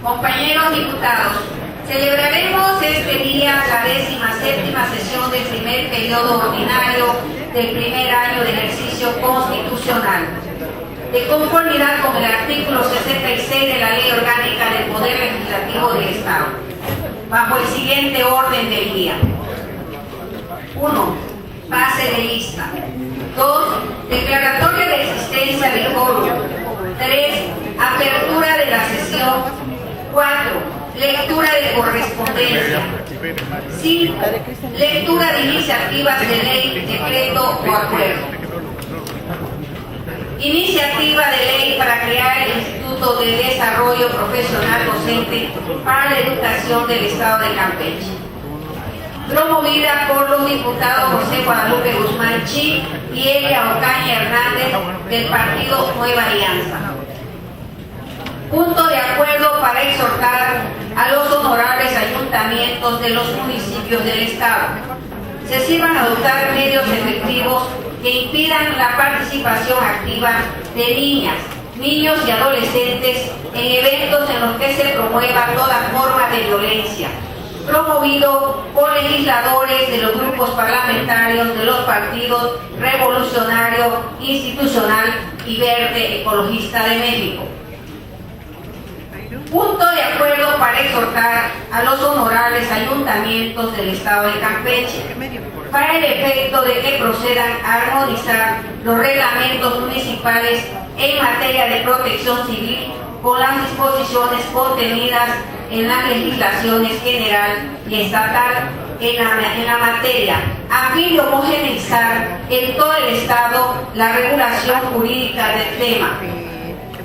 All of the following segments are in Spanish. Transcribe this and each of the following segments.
Compañeros diputados, celebraremos este día la 17ª sesión del primer periodo ordinario del primer año de ejercicio constitucional. De conformidad con el artículo 66 de la Ley Orgánica del Poder Legislativo del Estado, bajo el siguiente orden del día. 1. Pase de lista. 2. Declaratoria de existencia del quórum. 3. Apertura de la sesión. 4. Lectura de correspondencia. 5. Lectura de iniciativas de ley, decreto o acuerdo. Iniciativa de ley para crear el Instituto de Desarrollo Profesional Docente para la Educación del Estado de Campeche. Promovida por los diputados José Guadalupe Guzmán Chi y Elia Ocaña Hernández del partido Nueva Alianza. Punto de acuerdo para exhortar a los honorables ayuntamientos de los municipios del Estado. Se sirvan a adoptar medios efectivos que impidan la participación activa de niñas, niños y adolescentes en eventos en los que se promueva toda forma de violencia, promovido por legisladores de los grupos parlamentarios de los partidos Revolucionario Institucional y Verde Ecologista de México. Punto de acuerdo para exhortar a los honorables ayuntamientos del Estado de Campeche para el efecto de que procedan a armonizar los reglamentos municipales en materia de protección civil con las disposiciones contenidas en las legislaciones general y estatal en la materia, a fin de homogeneizar en todo el Estado la regulación jurídica del tema,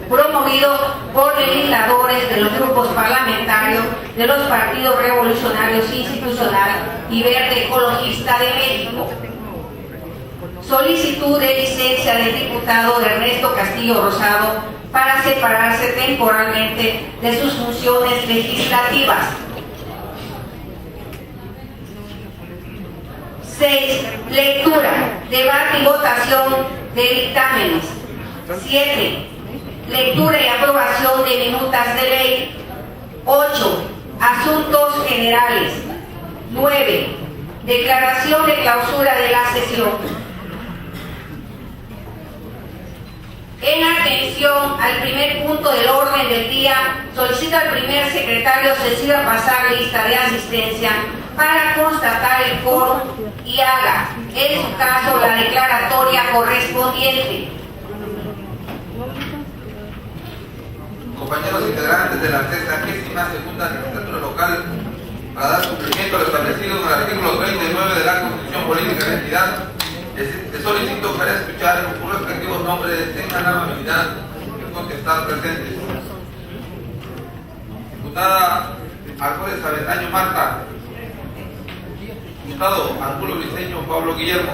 promovido por legisladores de los grupos parlamentarios de los partidos Revolucionarios Institucional y Verde Ecologista de México. Solicitud de licencia del diputado Ernesto Castillo Rosado para separarse temporalmente de sus funciones legislativas. 6. Lectura, debate y votación de dictámenes. 7. Lectura y aprobación de minutas de ley. 8. Asuntos generales. 9. Declaración de clausura de la sesión. En atención al primer punto del orden del día, solicita al primer secretario Cecilia pasar lista de asistencia para constatar el quórum y haga, en su caso, la declaratoria correspondiente. Compañeros integrantes de la 62ª legislatura local, para dar cumplimiento a lo establecido en el artículo 39 de la Constitución Política de la Entidad, les solicito para escuchar sus respectivos nombres, tengan la amabilidad de contestar presentes. Diputada Arcoles Avendaño Marta. Diputado Angulo Briceño Pablo Guillermo.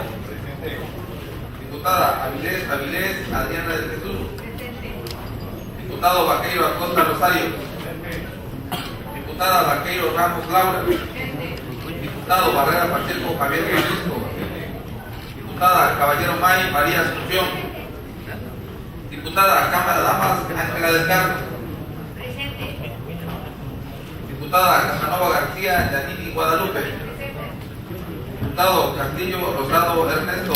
Diputada Avilés Adriana de Jesús. Diputado Vaqueiro Acosta Rosario. Diputada Vaqueiro Ramos Laura. Diputado Barrera Pacheco Javier Francisco. Diputada Caballero May María Asunción. Diputada Cámara de Damas Ángela del Carmen. Diputada Casanova García Yanini Guadalupe. Diputado Castillo Rosado Ernesto.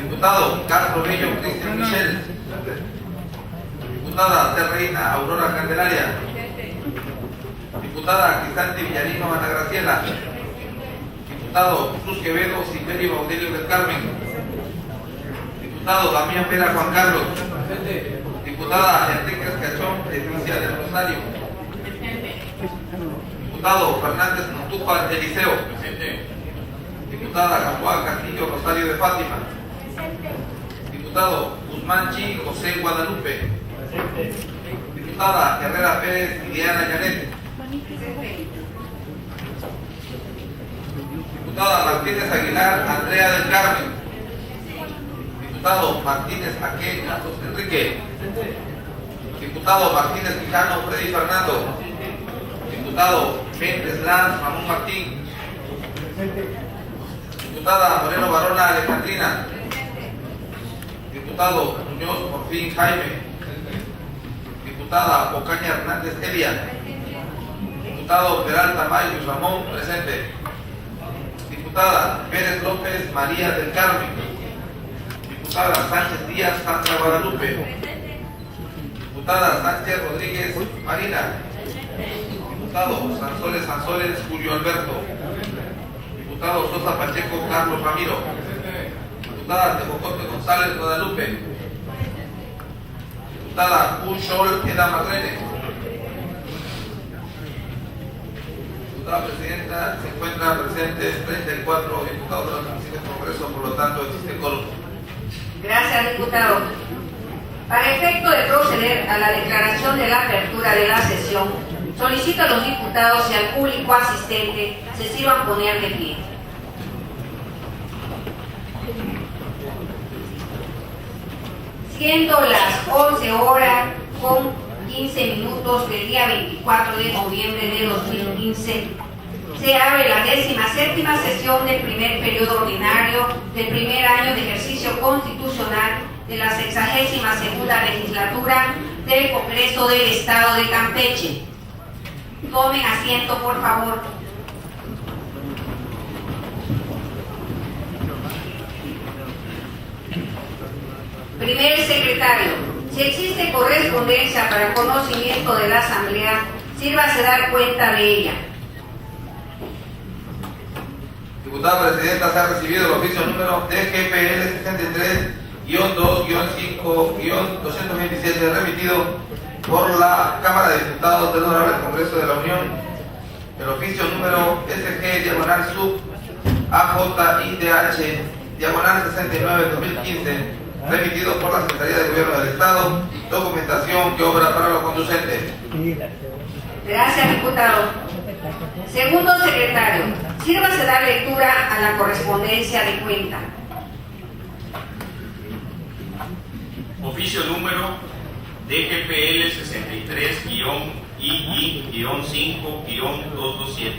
Diputado Castro Bello Cristian Michel. Diputada Terreina Aurora Candelaria. Diputada Cristante Villarino Ana Graciela. Diputado Cruz Quevedo Silverio Baudelio del Carmen. Diputado Damián Vera Juan Carlos. Diputada Enrique Cachón Leticia del Rosario. Diputado Fernández Montupa Eliseo. Diputada Gamboa Castillo Rosario de Fátima. Diputado Guzmán Chi José Guadalupe. Diputada Herrera Pérez Liliana Yanet. Diputada Martínez Aguilar Andrea del Carmen. Diputado Martínez Aquel Matos Enrique. Diputado Martínez Quijano Freddy Fernando. Diputado Méndez Lanz Ramón Martín. Diputada Moreno Barona Alejandrina. Diputado Muñoz Porfín Jaime. Diputada Ocaña Hernández Elia. Diputado Peralta Mayo Ramón presente. Diputada Pérez López María del Carmen. Diputada Sánchez Díaz Sandra Guadalupe. Diputada Sánchez Rodríguez Marina. Diputado Sanzoles Julio Alberto. Diputado Sosa Pacheco Carlos Ramiro. Diputada Tejocote González Guadalupe. Diputada Ushol Eda Madrene. Diputada Presidenta, se encuentran presentes 34 diputados de la Comisión del Congreso, por lo tanto existe quórum. Gracias, diputado. Para efecto de proceder a la declaración de la apertura de la sesión, solicito a los diputados y al público asistente se sirvan poner de pie. Siendo las 11 horas con 15 minutos del día 24 de noviembre de 2015, se abre la 17ª sesión del primer periodo ordinario del primer año de ejercicio constitucional de la 62ª legislatura del Congreso del Estado de Campeche. Tomen asiento, por favor. Primer secretario, si existe correspondencia para conocimiento de la Asamblea, sírvase dar cuenta de ella. Diputada Presidenta, se ha recibido el oficio número DGPL 63-2-5-227 remitido por la Cámara de Diputados del Honorable Congreso de la Unión. El oficio número SG-sub AJIDH-69-2015 remitido por la Secretaría de Gobierno del Estado, documentación que obra para lo conducente. Gracias, diputado. Segundo secretario, sírvase dar lectura a la correspondencia de cuenta. Oficio número DGPL 63-II-5-227.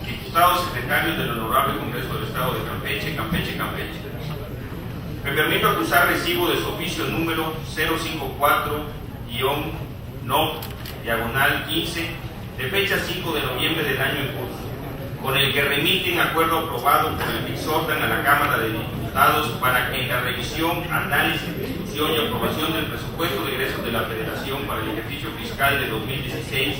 Diputados secretarios del Honorable Congreso del Estado de Campeche, Campeche. Me permito acusar recibo de su oficio número 054-NO-15 de fecha 5 de noviembre del año en curso, con el que remite en acuerdo aprobado por el que exhortan a la Cámara de Diputados para que en la revisión, análisis, discusión y aprobación del presupuesto de egresos de la Federación para el ejercicio fiscal de 2016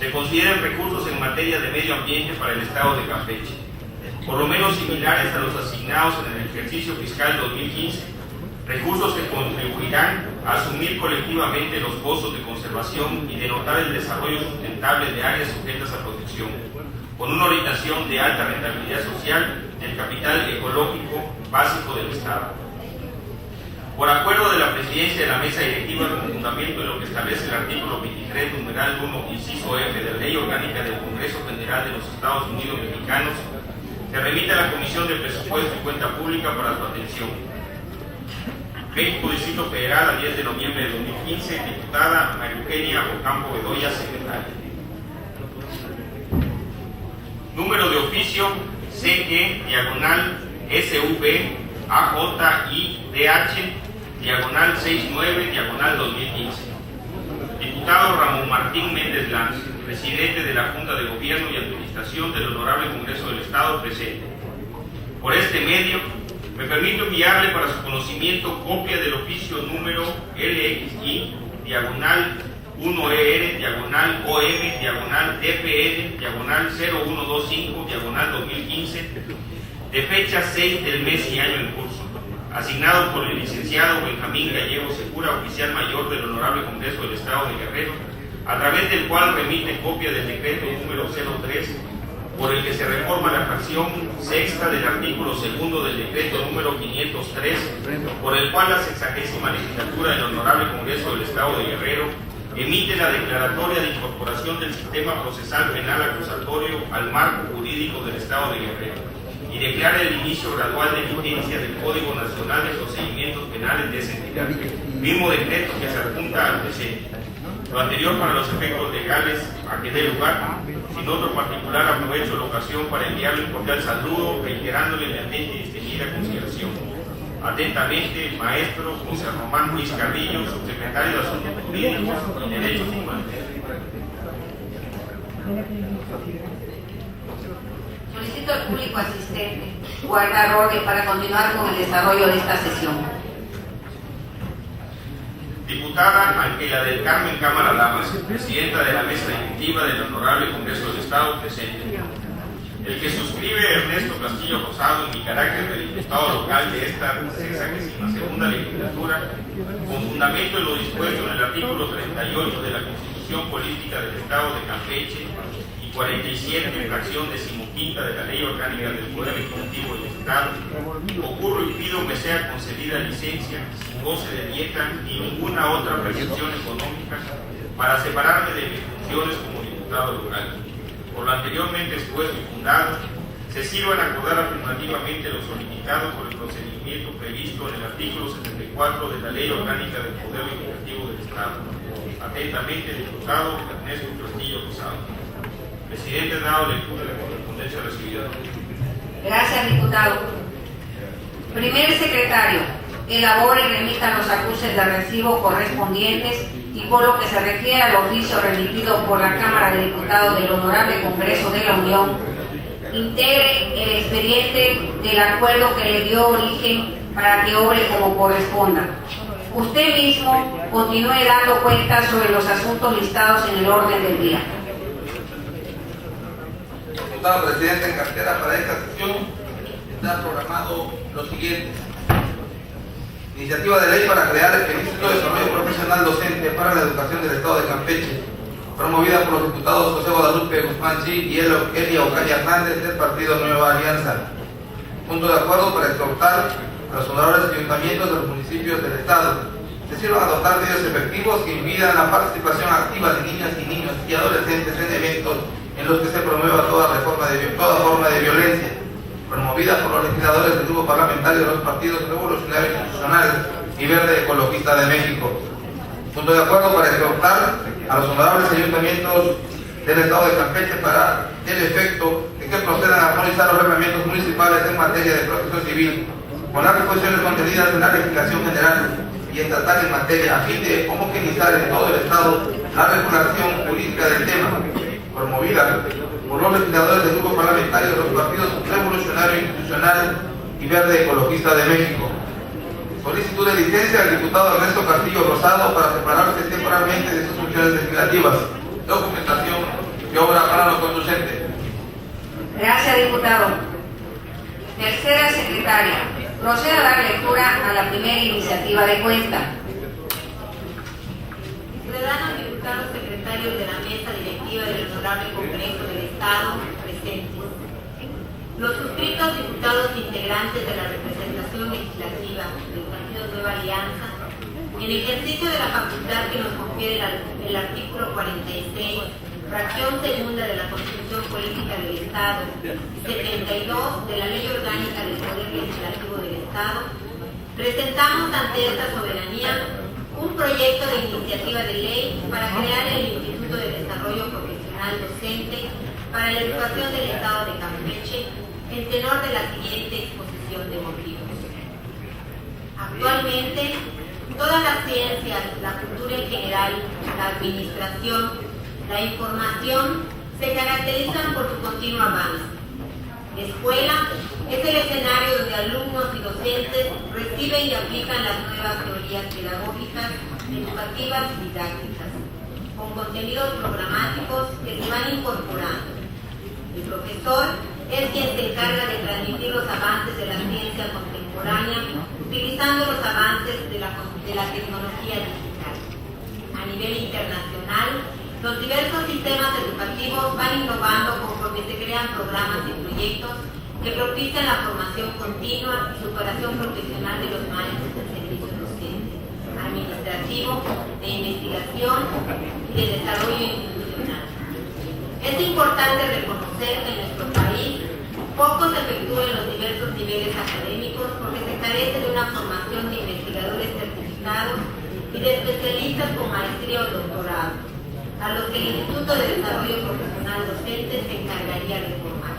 se consideren recursos en materia de medio ambiente para el Estado de Campeche, por lo menos similares a los asignados en el ejercicio fiscal 2015, recursos que contribuirán a asumir colectivamente los costos de conservación y denotar el desarrollo sustentable de áreas sujetas a protección, con una orientación de alta rentabilidad social del capital ecológico básico del Estado. Por acuerdo de la Presidencia de la Mesa Directiva, con fundamento en lo que establece el artículo 23, numeral 1, inciso F de la Ley Orgánica del Congreso Federal de los Estados Unidos Mexicanos, se remite a la Comisión de Presupuesto y Cuenta Pública para su atención. México, Distrito Federal, a 10 de noviembre de 2015, diputada María Eugenia Ocampo Bedoya, secretaria. Número de oficio CG-SVAJIDH-69-2015. Diputado Ramón Martín Méndez Lanz, presidente de la Junta de Gobierno y Administración del Honorable Congreso del Estado presente. Por este medio, me permito enviarle para su conocimiento copia del oficio número LXI-1ER-1OM-DPN-0125-2015 de fecha 6 del mes y año en curso, asignado por el licenciado Benjamín Gallego Segura, oficial mayor del Honorable Congreso del Estado de Guerrero, a través del cual remite copia del decreto número 03, por el que se reforma la fracción sexta del artículo segundo del decreto número 503, por el cual la 60ª legislatura del Honorable Congreso del Estado de Guerrero emite la declaratoria de incorporación del sistema procesal penal acusatorio al marco jurídico del Estado de Guerrero y declara el inicio gradual de vigencia del Código Nacional de Procedimientos penales de esa entidad, mismo decreto que se adjunta al presente. Lo anterior para los efectos legales a que dé lugar. Sin otro particular, aprovecho la ocasión para enviarle un cordial saludo, reiterándole mi atenta y extendida consideración. Atentamente, el maestro José Román Luis Carrillo, subsecretario de Asuntos Jurídicos y Derechos Humanos. Solicito al público asistente guardar orden para continuar con el desarrollo de esta sesión. Diputada Ángela del Carmen Cámara Lamas, presidenta de la mesa directiva del Honorable Congreso del Estado, presente. El que suscribe Ernesto Castillo Rosado en mi carácter de diputado local de esta 62ª legislatura, con fundamento en lo dispuesto en el artículo 38 de la Constitución Política del Estado de Campeche y 47, fracción 15ª de la Ley Orgánica del Poder Ejecutivo del Estado, ocurro y pido que sea concedida licencia sin goce de dieta ni ninguna otra prestación económica para separarme de mis funciones como diputado local. Por lo anteriormente expuesto y fundado, se sirvan a acordar afirmativamente lo solicitado por el procedimiento previsto en el artículo 74 de la Ley Orgánica del Poder Ejecutivo del Estado. Atentamente, diputado Ernesto Castillo Rosado. Presidente, dado lectura de la correspondencia recibida. Gracias, diputado. Primer secretario, elabore y remita los acuses de recibo correspondientes y por lo que se refiere al oficio remitido por la Cámara de Diputados del Honorable Congreso de la Unión, integre el expediente del acuerdo que le dio origen para que obre como corresponda. Usted mismo continúe dando cuenta sobre los asuntos listados en el orden del día. Diputado presidente en cartera, para esta sesión está programado lo siguiente: iniciativa de ley para crear el Instituto de Desarrollo Profesional Docente para la Educación del Estado de Campeche, promovida por los diputados José Guadalupe Guzmán Chi y Elia Ocaña Hernández del Partido Nueva Alianza. Punto de acuerdo para exhortar a los honorables ayuntamientos de los municipios del Estado se sirvan a dotar de medios efectivos que impidan la participación activa de niñas y niños y adolescentes en eventos en los que se promueva toda forma de violencia, promovida por los legisladores del grupo parlamentario de los partidos Revolucionario Institucional y Verde Ecologista de México. Punto de acuerdo para exhortar a los honorables ayuntamientos del Estado de Campeche para el efecto de que procedan a armonizar los reglamentos municipales en materia de protección civil con las disposiciones contenidas en la legislación general y estatal en materia, a fin de homogeneizar en todo el Estado la regulación jurídica del tema, promovida por los legisladores del grupo parlamentario de los partidos Revolucionario Institucional y Verde Ecologista de México. Solicitud de licencia al diputado Ernesto Castillo Rosado para separarse temporalmente de sus funciones legislativas. Documentación que obra para lo conducente. Gracias, diputado. Tercera secretaria, proceda a dar lectura a la primera iniciativa de cuenta. Ciudadanos diputados secretarios de la mesa directiva del Honorable Congreso del Estado presentes. Los suscritos diputados integrantes de la representación legislativa del Partido Nueva Alianza, en ejercicio de la facultad que nos confiere el artículo 46, fracción segunda de la Constitución Política del Estado y 72 de la Ley Orgánica del Poder Legislativo del Estado, presentamos ante esta soberanía un proyecto de iniciativa de ley para crear el Instituto de Desarrollo Profesional Docente para la Educación del Estado de Campeche, en tenor de la siguiente exposición de motivos. Actualmente, todas las ciencias, la cultura en general, la administración, la información, se caracterizan por su continuo avance. La escuela es el escenario donde alumnos y docentes reciben y aplican las nuevas teorías pedagógicas, educativas y didácticas, con contenidos programáticos que se van incorporando. El profesor es quien se encarga de transmitir los avances de la ciencia contemporánea utilizando los avances de la tecnología digital. A nivel internacional, los diversos sistemas educativos van innovando conforme se crean programas y proyectos que propician la formación continua y superación profesional de los maestros del servicio docente, administrativo, de investigación y de desarrollo institucional. Es importante reconocer que en nuestro país Poco se efectúa en los diversos niveles académicos porque se carece de una formación de investigadores certificados y de especialistas con maestría o doctorado, a los que el Instituto de Desarrollo Profesional Docente se encargaría de formar.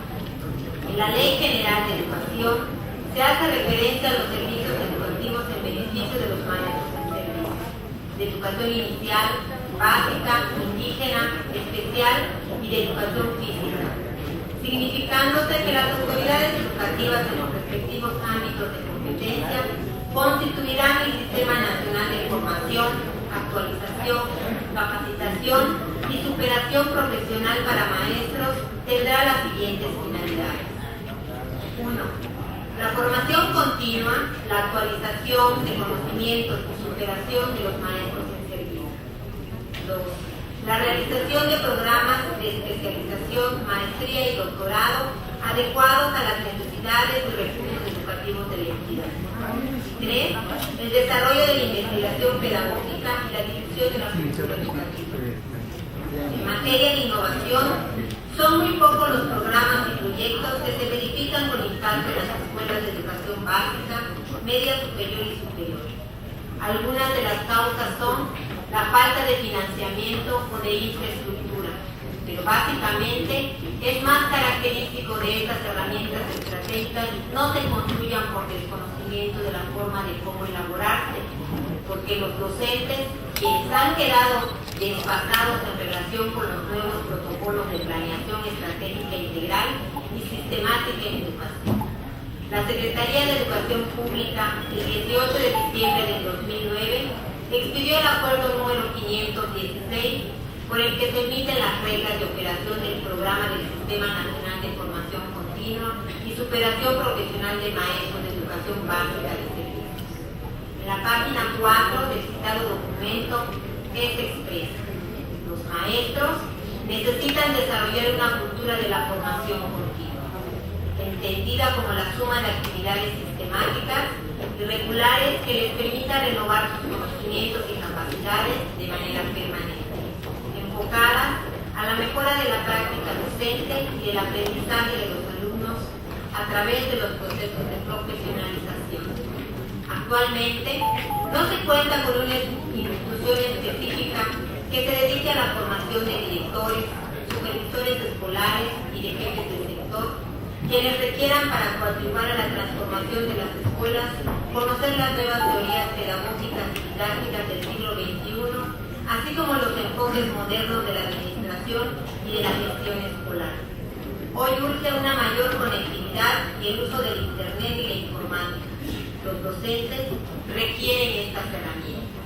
En la Ley General de Educación se hace referencia a los servicios educativos en beneficio de los maestros en servicio, de educación inicial, básica, indígena, especial y de educación física, significándose que las autoridades educativas en los respectivos ámbitos de competencia constituirán el Sistema Nacional de Formación, Actualización, Capacitación y Superación Profesional para Maestros. Tendrá las siguientes finalidades. 1. La formación continua, la actualización de conocimientos y superación de los maestros en servicio. 2. La realización de programas de especialización, maestría y doctorado adecuados a las necesidades y recursos educativos de la entidad. 3. El desarrollo de la investigación pedagógica y la difusión de la cultura educativa. En materia de innovación, son muy pocos los programas y proyectos que se verifican con impacto en las escuelas de educación básica, media superior y superior. Algunas de las causas son la falta de financiamiento o de infraestructura, pero básicamente es más característico de estas herramientas estratégicas no se construyan por desconocimiento de la forma de cómo elaborarse, porque los docentes, quienes han quedado desfasados en relación con los nuevos protocolos de planeación estratégica integral y sistemática en educación. La Secretaría de Educación Pública, el 18 de diciembre del 2009, expidió el acuerdo número 516, por el que se emiten las reglas de operación del programa del Sistema Nacional de Formación Continua y Superación Profesional de Maestros de Educación Básica de Servicios. En la página 4 del citado documento es expresa: los maestros necesitan desarrollar una cultura de la formación continua, entendida como la suma de actividades sistemáticas y regulares que les permita renovar sus conocimientos y capacidades de manera permanente, enfocadas a la mejora de la práctica docente y del aprendizaje de los alumnos a través de los procesos de profesionalización. Actualmente no se cuenta con una institución específica que se dedique a la formación de directores, supervisores escolares y de jefes del sector, quienes requieran para contribuir a la transformación de las escuelas, conocer las nuevas teorías pedagógicas y didácticas del siglo XXI, así como los enfoques modernos de la administración y de la gestión escolar. Hoy urge una mayor conectividad y el uso del Internet y la informática. Los docentes requieren estas herramientas.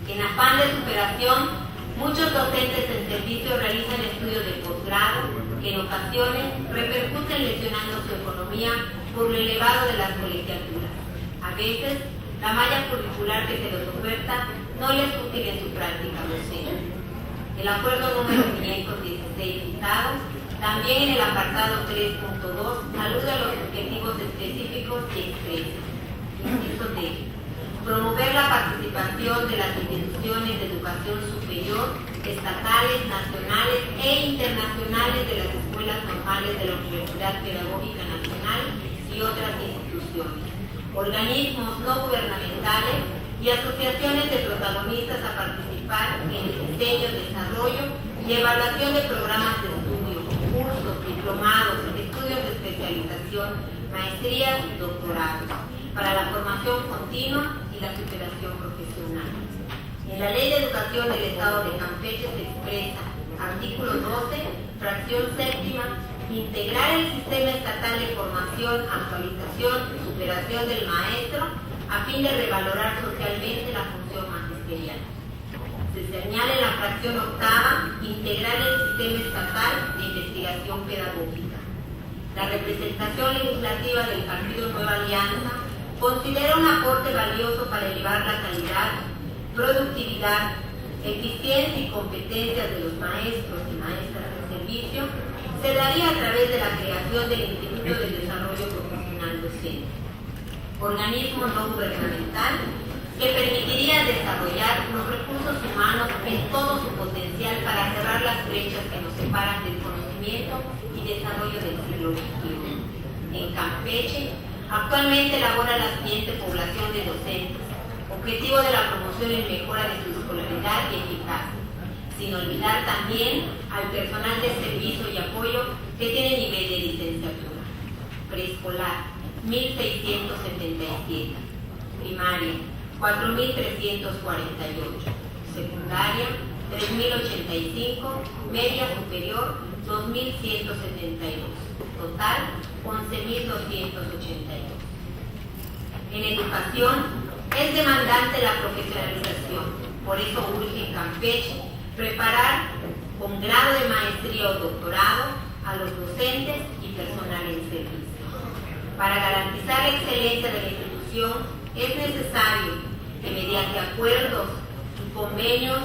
En afán de superación, muchos docentes en servicio realizan estudios de posgrado que en ocasiones repercuten lesionando su economía por lo elevado de las colegiaturas. A veces, la malla curricular que se les oferta no les es útil en su práctica docente. El acuerdo número 516 citado, también en el apartado 3.2, alude a los objetivos específicos y expresa: inciso D, promover la participación de las instituciones de educación superior, estatales, nacionales e internacionales de las escuelas normales de la Universidad Pedagógica Nacional y otras instituciones, organismos no gubernamentales y asociaciones de protagonistas a participar en el diseño, desarrollo y evaluación de programas de estudio, cursos, diplomados, estudios de especialización, maestrías y doctorados, para la formación continua y la superación profesional. En la Ley de Educación del Estado de Campeche se expresa, artículo 12, fracción séptima, integrar el sistema estatal de formación, actualización y superación del maestro a fin de revalorar socialmente la función magisterial. Se señala en la fracción octava, integrar el sistema estatal de investigación pedagógica. La representación legislativa del Partido Nueva Alianza considera un aporte valioso para elevar la calidad, productividad, eficiencia y competencia de los maestros y maestras de servicio. Se daría a través de la creación del Instituto de Desarrollo Profesional Docente, organismo no gubernamental que permitiría desarrollar los recursos humanos en todo su potencial para cerrar las brechas que nos separan del conocimiento y desarrollo del siglo XXI. En Campeche, actualmente elabora la siguiente población de docentes, objetivo de la promoción y mejora de su escolaridad y eficacia, sin olvidar también al personal de servicio y apoyo que tiene nivel de licenciatura. Preescolar, 1.677. Primaria, 4.348. Secundaria, 3.085. Media superior, 2.172. Total, 11.282. En educación, es demandante la profesionalización. Por eso urge en Campeche preparar con grado de maestría o doctorado a los docentes y personal en servicio. Para garantizar la excelencia de la institución, es necesario que mediante acuerdos y convenios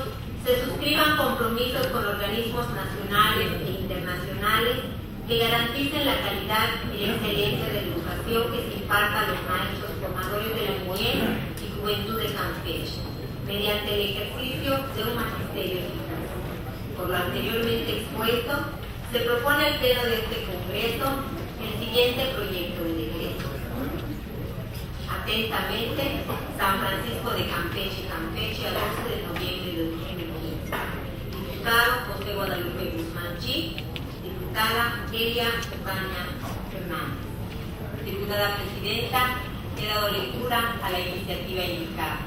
se suscriban compromisos con organismos nacionales e internacionales que garanticen la calidad y la excelencia de la educación que se imparta a los maestros formadores de la niñez y juventud de Campeche, mediante el ejercicio de un magisterio eficaz. Por lo anteriormente expuesto, se propone al Pleno de este Congreso el siguiente proyecto de decreto. Atentamente, San Francisco de Campeche, Campeche, a 12 de noviembre de 2015. Diputado José Guadalupe Guzmán Chip, diputada Elia Ucaña Fernández. Diputada Presidenta, he dado lectura a la iniciativa indicada.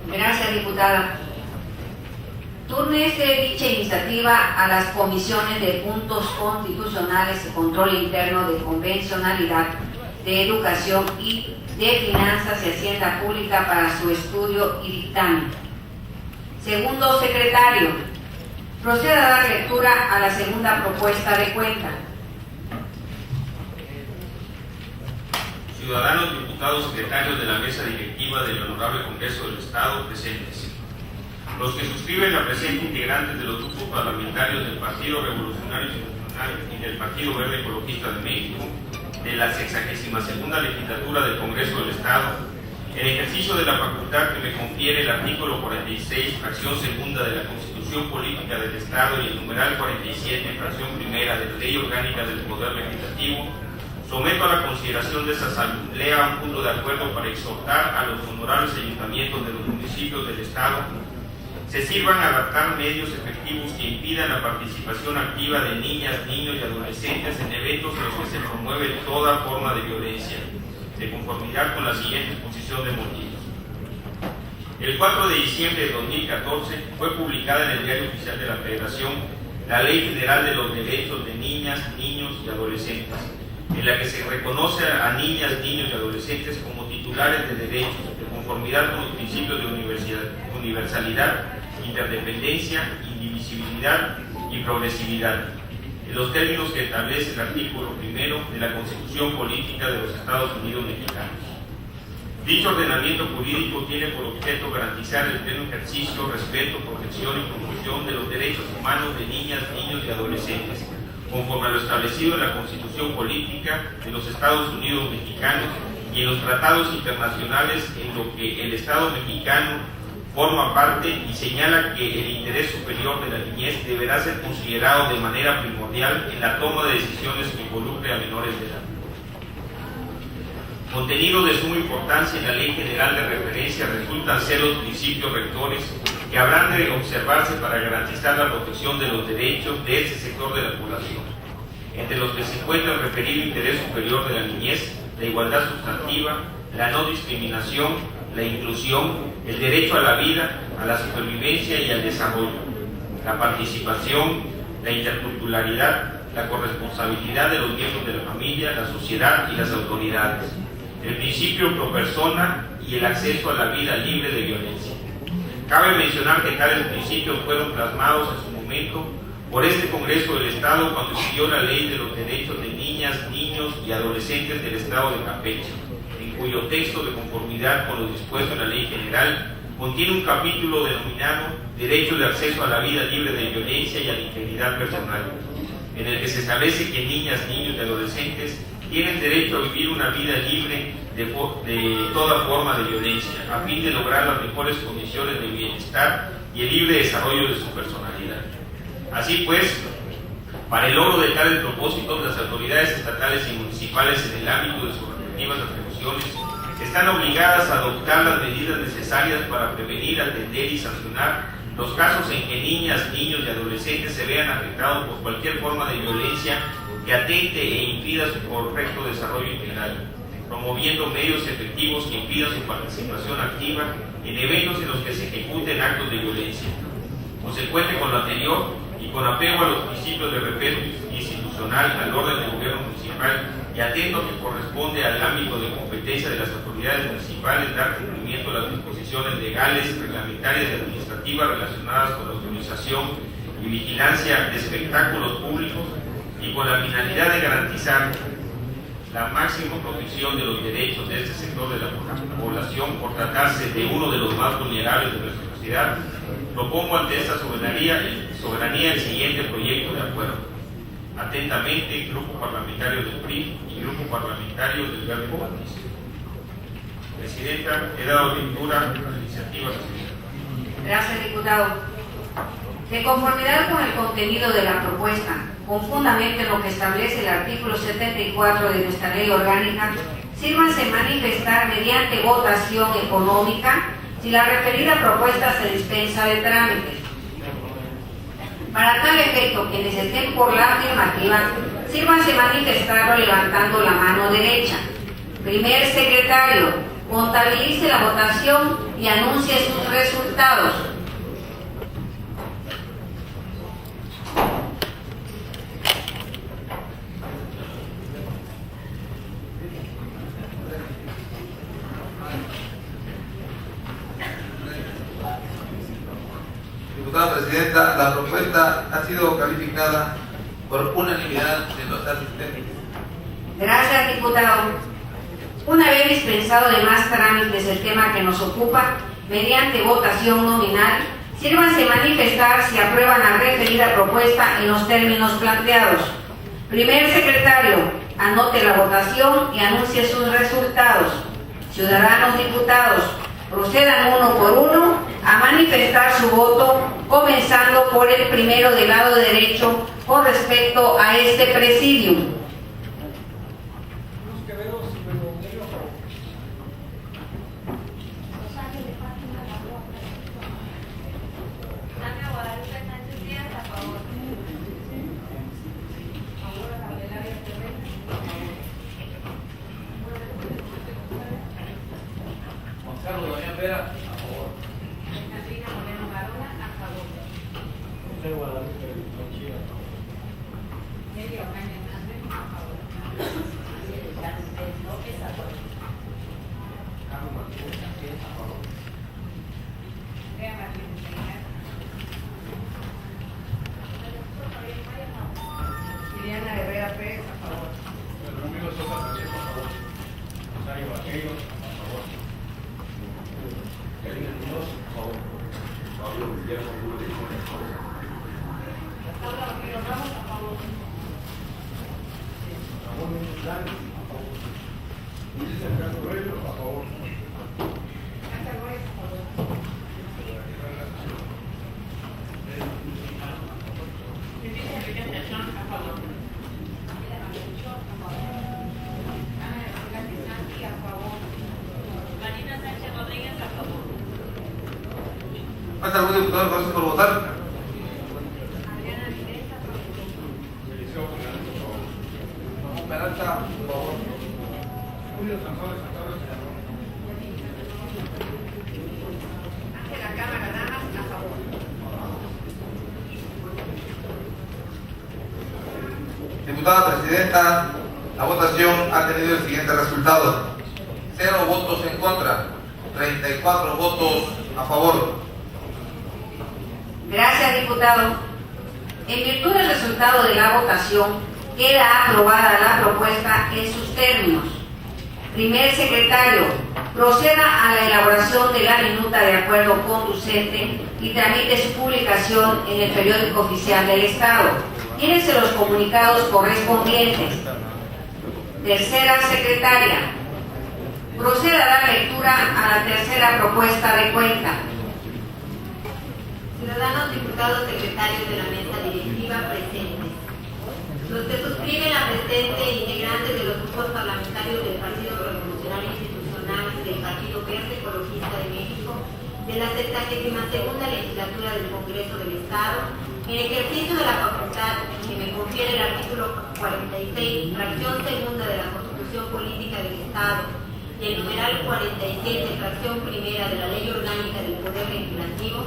Gracias, diputada. Túrnese dicha iniciativa a las comisiones de puntos constitucionales y control interno de convencionalidad, de educación y de finanzas y hacienda pública para su estudio y dictamen. Segundo secretario, proceda a dar lectura a la segunda propuesta de cuenta. Ciudadanos, diputados, secretarios de la mesa directiva del Honorable Congreso del Estado presentes. Los que suscriben la presente integrantes de los grupos parlamentarios del Partido Revolucionario Institucional y del Partido Verde Ecologista de México, de la 62ª legislatura del Congreso del Estado, en ejercicio de la facultad que me confiere el artículo 46, fracción segunda de la Constitución Política del Estado y el numeral 47, fracción primera de la Ley Orgánica del Poder Legislativo, someto a la consideración de esta Asamblea un punto de acuerdo para exhortar a los honorables ayuntamientos de los municipios del Estado se sirvan a adaptar medios efectivos que impidan la participación activa de niñas, niños y adolescentes en eventos en los que se promueve toda forma de violencia, de conformidad con la siguiente exposición de motivos. El 4 de diciembre de 2014 fue publicada en el Diario Oficial de la Federación la Ley General de los Derechos de Niñas, Niños y Adolescentes, en la que se reconoce a niñas, niños y adolescentes como titulares de derechos, de conformidad con los principios de universalidad, interdependencia, indivisibilidad y progresividad, en los términos que establece el artículo 1 de la Constitución Política de los Estados Unidos Mexicanos. Dicho ordenamiento jurídico tiene por objeto garantizar el pleno ejercicio, respeto, protección y promoción de los derechos humanos de niñas, niños y adolescentes, conforme a lo establecido en la Constitución Política de los Estados Unidos Mexicanos y en los tratados internacionales en lo que el Estado mexicano forma parte, y señala que el interés superior de la niñez deberá ser considerado de manera primordial en la toma de decisiones que involucre a menores de edad. Contenido de suma importancia en la Ley General de Referencia resultan ser los principios rectores que habrán de observarse para garantizar la protección de los derechos de ese sector de la población, entre los que se encuentra el referido interés superior de la niñez, la igualdad sustantiva, la no discriminación, la inclusión, el derecho a la vida, a la supervivencia y al desarrollo, la participación, la interculturalidad, la corresponsabilidad de los miembros de la familia, la sociedad y las autoridades, el principio pro persona y el acceso a la vida libre de violencia. Cabe mencionar que tales principios fueron plasmados en su momento por este Congreso del Estado cuando siguió la Ley de los Derechos de Niñas, Niños y Adolescentes del Estado de Campeche, en cuyo texto, de conformidad con lo dispuesto en la Ley General, contiene un capítulo denominado Derecho de acceso a la vida libre de violencia y a la integridad personal, en el que se establece que niñas, niños y adolescentes tienen derecho a vivir una vida libre de toda forma de violencia, a fin de lograr las mejores condiciones de bienestar y el libre desarrollo de su personalidad. Así pues, para el logro de tales propósitos, las autoridades estatales y municipales en el ámbito de sus respectivas atribuciones están obligadas a adoptar las medidas necesarias para prevenir, atender y sancionar los casos en que niñas, niños y adolescentes se vean afectados por cualquier forma de violencia que atente e impida su correcto desarrollo integral, promoviendo medios efectivos que impidan su participación activa en eventos en los que se ejecuten actos de violencia. Consecuente con lo anterior y con apego a los principios de respeto institucional al orden del gobierno municipal y atento que corresponde al ámbito de competencia de las autoridades municipales dar cumplimiento a las disposiciones legales, reglamentarias y administrativas relacionadas con la autorización y vigilancia de espectáculos públicos y con la finalidad de garantizar la máxima protección de los derechos de este sector de la población por tratarse de uno de los más vulnerables de nuestra sociedad, propongo ante esta soberanía el siguiente proyecto de acuerdo. Atentamente, Grupo Parlamentario del PRI y Grupo Parlamentario del Verde Ecologista. Presidenta, he dado lectura a la iniciativa. Gracias, diputado. De conformidad con el contenido de la propuesta, con fundamento en lo que establece el artículo 74 de nuestra ley orgánica, sírvanse manifestar mediante votación económica si la referida propuesta se dispensa de trámite. Para tal efecto, quienes estén por la afirmativa, sírvanse manifestarlo levantando la mano derecha. Primer secretario, contabilice la votación y anuncie sus resultados. Diputada Presidenta, la propuesta ha sido calificada por unanimidad de los asistentes. Gracias, diputado. Una vez dispensado de más trámites el tema que nos ocupa, mediante votación nominal, sírvanse manifestar si aprueban la referida propuesta en los términos planteados. Primer secretario, anote la votación y anuncie sus resultados. Ciudadanos diputados, procedan uno por uno a manifestar su voto, comenzando por el primero del lado derecho con respecto a este presidium. ¿Falta algún diputado que por votar? Peralta, por favor. Julio Sanzores, Ante la Cámara, damas, a favor. Diputada Presidenta, la votación ha tenido el siguiente resultado: 0 votos en contra, 34 votos a favor. Gracias, diputado. En virtud del resultado de la votación, queda aprobada la propuesta en sus términos. Primer secretario, proceda a la elaboración de la minuta de acuerdo conducente y tramite su publicación en el periódico oficial del Estado. Llénese los comunicados correspondientes. Tercera secretaria, Procede a dar lectura a la tercera propuesta de cuenta. Ciudadanos diputados secretarios de la mesa directiva presentes. Los que suscriben la presente integrantes de los grupos parlamentarios del Partido Revolucionario Institucional y del Partido Verde Ecologista de México de la 72ª legislatura del Congreso del Estado, en ejercicio de la facultad que me confiere el artículo 46, fracción segunda de la Constitución Política del Estado y el numeral 47, fracción primera de la Ley Orgánica del Poder Legislativo,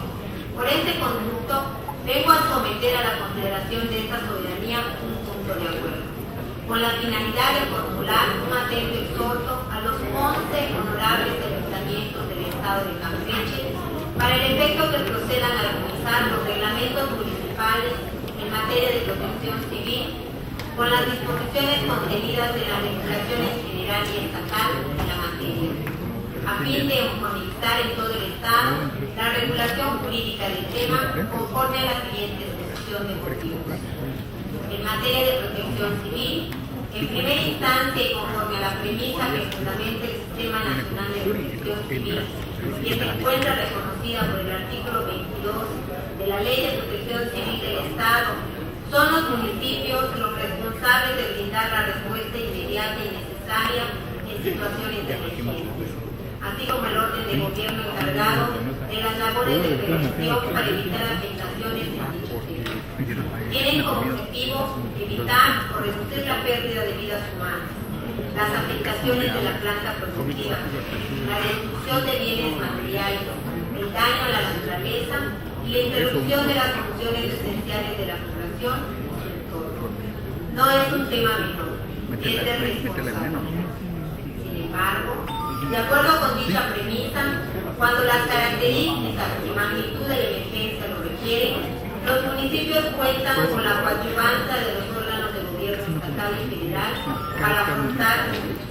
por este conducto vengo a someter a la consideración de esta soberanía un punto de acuerdo, con la finalidad de formular un atento exhorto a los 11 honorables ayuntamientos del Estado de Campeche para el efecto que procedan a armonizar los reglamentos municipales en materia de protección civil con las disposiciones contenidas en las legislaciones general y estatal en la materia, a fin de uniformizar en todo el Estado la regulación jurídica del tema conforme a la siguiente exposición de motivos. En materia de protección civil, en primera instancia y conforme a la premisa que fundamenta el Sistema Nacional de Protección Civil y que se encuentra reconocida por el artículo 22 de la Ley de Protección Civil del Estado, son los municipios los responsables de brindar la respuesta inmediata y necesaria en situaciones de emergencia, así como el orden de gobierno encargado de las labores de prevención para evitar afectaciones en dicho tema. Tienen como objetivo evitar o reducir la pérdida de vidas humanas, las afectaciones de la planta productiva, la destrucción de bienes materiales, el daño a la naturaleza y la interrupción de las funciones esenciales de la población y su entorno. No es un tema menor, es de responsabilidad. Sin embargo, de acuerdo con dicha premisa, cuando las características y magnitud de la emergencia lo requieren, los municipios cuentan con la coadyuvanza de los órganos de gobierno estatal y federal para afrontar,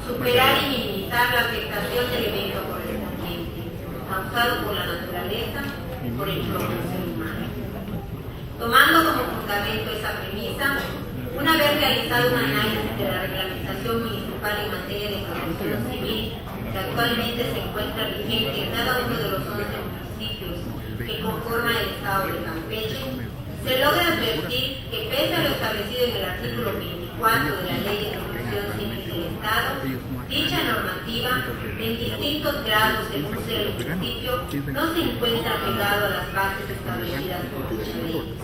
superar y minimizar la afectación del evento correspondiente, causado por la naturaleza y por el propio ser humano. Tomando como fundamento esa premisa, una vez realizado un análisis de la reglamentación municipal en materia de protección civil, que actualmente se encuentra vigente en cada uno de los 11 municipios que conforman el Estado de Campeche, se logra advertir que pese a lo establecido en el artículo 24 de la Ley de Protección Civil del Estado, dicha normativa, en distintos grados según sea el municipio, no se encuentra pegado a las bases establecidas por dicha ley.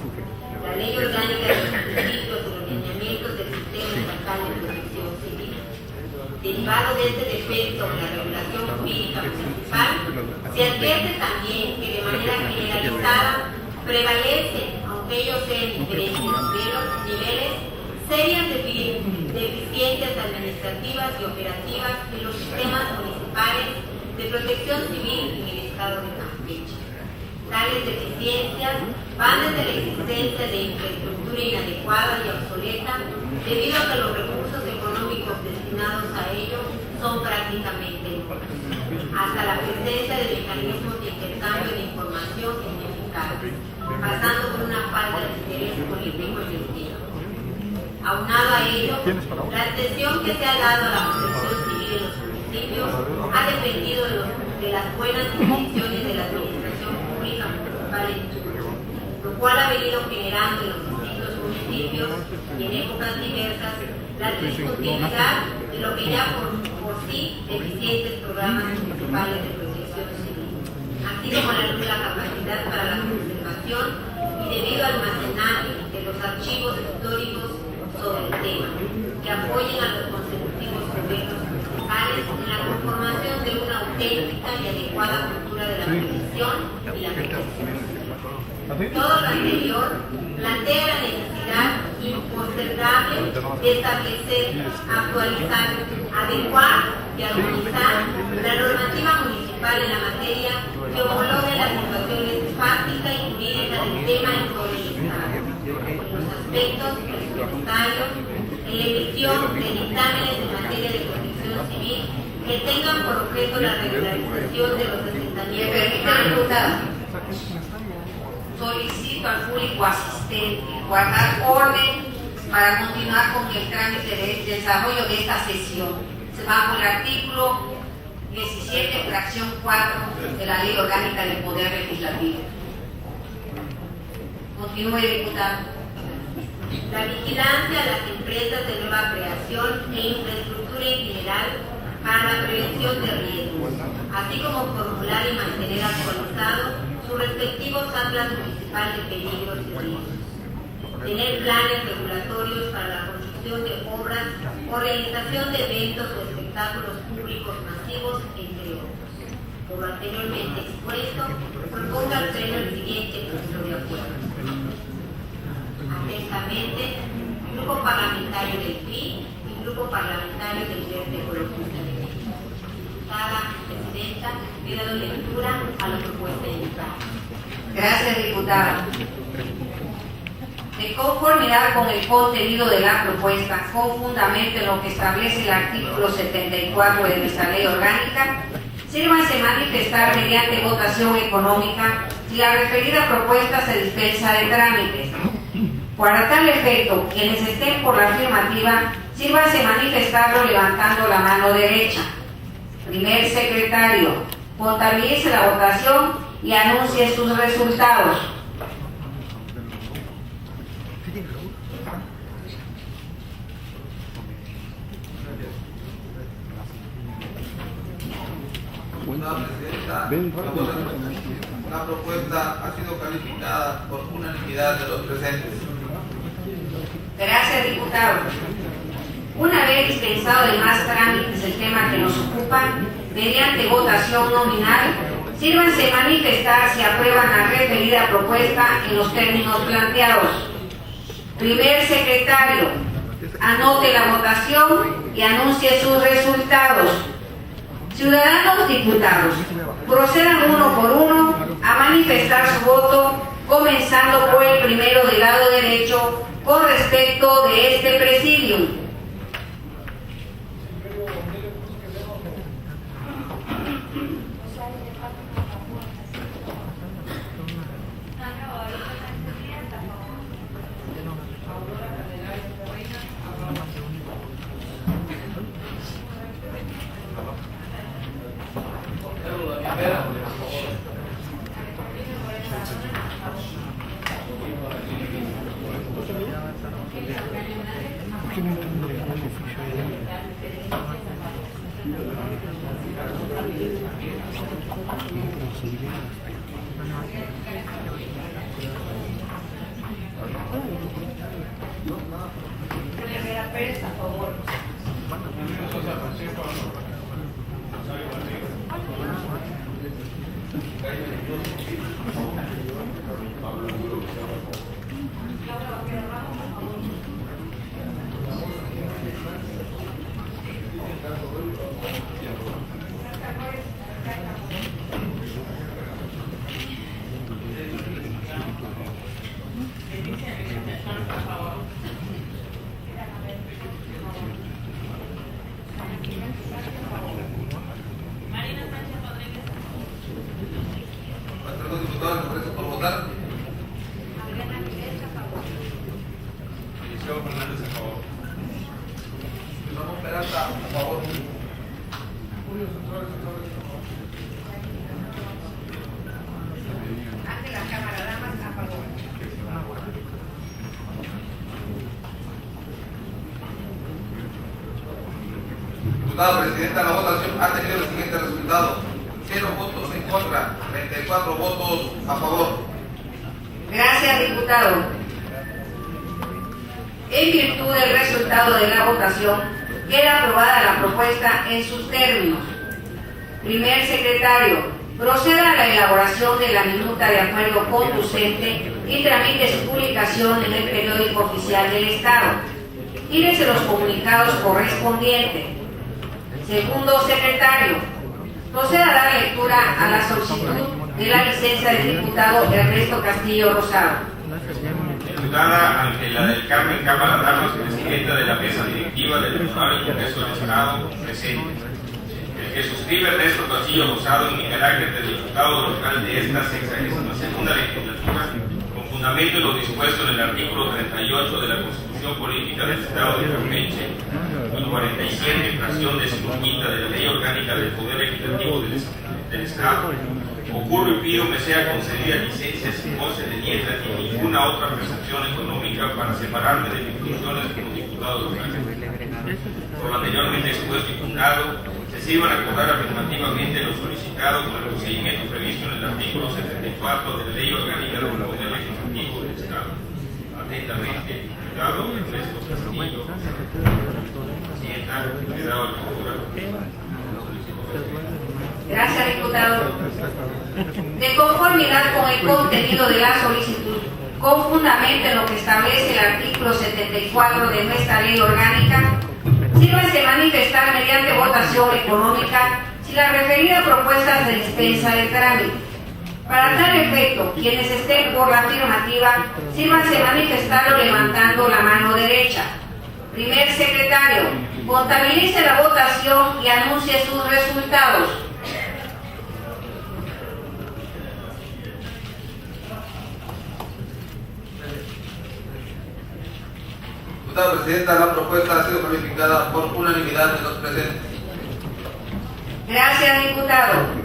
La Ley Orgánica de los Municipios y los lineamientos del Sistema Estatal de Protección Civil. Derivado de este defecto en la regulación jurídica municipal, se advierte también que de manera generalizada prevalecen, aunque ellos sean diferentes niveles, serias deficiencias administrativas y operativas en los sistemas municipales de protección civil en el Estado de Campeche. Tales deficiencias van desde la existencia de infraestructura inadecuada y obsoleta, debido a que los recursos económicos destinados a ello son prácticamente nulos, hasta la presencia de mecanismos de intercambio de información ineficaces, pasando por una falta de interés político en el tema. Aunado a ello, la atención que se ha dado a la protección civil en los municipios ha dependido de las buenas intenciones de la administración pública municipal en turno, lo cual ha venido generando en los distintos municipios y en épocas diversas la discontinuidad de lo que ya por sí deficientes programas municipales de protección civil, así como la nula capacidad para la conservación y debido al almacenaje de los archivos históricos sobre el tema, que apoyen a los consecutivos gobiernos municipales en la conformación de una auténtica y adecuada cultura de la prevención y la protección. Todo lo anterior plantea la necesidad impostergable de establecer, actualizar, adecuar y armonizar la normativa municipal en la materia que homologue las situaciones fáctica y jurídica del tema en todo el Estado, en los aspectos presupuestarios, en la emisión de dictámenes en materia de protección civil que tengan por objeto la regularización de los asentamientos. Solicito al público asistente guardar orden para continuar con el trámite de desarrollo de esta sesión. Bajo el artículo 17, fracción 4 de la Ley Orgánica del Poder Legislativo. Continúe, diputado. La vigilancia a las empresas de nueva creación e infraestructura en general para la prevención de riesgos, así como formular y mantener actualizados sus respectivos atlas municipales de peligros y riesgos. Tener planes regulatorios para la construcción de obras o realización de eventos o espectáculos públicos masivos, entre otros. Por lo anteriormente expuesto, propongo al Pleno el siguiente punto de acuerdo. Atentamente, Grupo Parlamentario del PRI y Grupo Parlamentario del Verde Ecologista de México. Diputada Presidenta, le he dado lectura a la propuesta indicada. Gracias, diputada. De conformidad con el contenido de la propuesta, con fundamento en lo que establece el artículo 74 de nuestra ley orgánica, sírvanse manifestar mediante votación económica si la referida propuesta se dispensa de trámites. Para tal efecto, quienes estén por la afirmativa, sírvanse manifestarlo levantando la mano derecha. Primer secretario, contabilice la votación y anuncie sus resultados. Diputada Presidenta, la propuesta ha sido calificada por unanimidad de los presentes. Gracias, diputado. Una vez dispensado de más trámites el tema que nos ocupa, mediante votación nominal, sírvanse manifestar si aprueban la referida propuesta en los términos planteados. Primer secretario, anote la votación y anuncie sus resultados. Ciudadanos diputados, procedan uno por uno a manifestar su voto, comenzando por el primero del lado derecho con respecto de este presidium. Diputada Presidenta, la votación ha tenido el siguiente resultado: 0 votos en contra, 34 votos a favor. Gracias, diputado. En virtud del resultado de la votación, queda aprobada la propuesta en sus términos. Primer secretario, proceda a la elaboración de la minuta de acuerdo conducente y tramite su publicación en el periódico oficial del Estado. Tírese los comunicados correspondientes. Segundo secretario, proceda a dar lectura a la solicitud de la licencia del diputado Ernesto Castillo Rosado. Diputada Ángela del Carmen Cámara Ramos, presidenta de la mesa directiva del Honorable Congreso del Estado, presente. El que suscribe Ernesto Castillo Rosado en mi carácter de diputado local de esta 62ª legislatura, con fundamento en lo dispuesto en el artículo 38 de la Constitución Política del Estado de Campeche, y 47, fracción 15ª de la Ley Orgánica del Poder Legislativo del Estado, ocurre y pido me sea concedida licencia sin goce de nieta ni ninguna otra prestación económica para separarme de mis funciones como diputado local. Por lo anteriormente expuesto y fundado, se sirvan a acordar afirmativamente lo solicitado con el procedimiento previsto en el artículo 74 de la Ley Orgánica del Poder Legislativo del Estado. Atentamente, diputado Ernesto Castillo, presidenta, quedado la lectura. Gracias, diputado. De conformidad con el contenido de la solicitud, con fundamento en lo que establece el artículo 74 de nuestra ley orgánica, sírvase manifestar mediante votación económica si la referida propuesta se dispensa del trámite. Para tal efecto, quienes estén por la afirmativa, sírvanse manifestarlo levantando la mano derecha. Primer secretario, contabilice la votación y anuncie sus resultados. Diputada Presidenta, la propuesta ha sido calificada por unanimidad de los presentes. Gracias, diputado.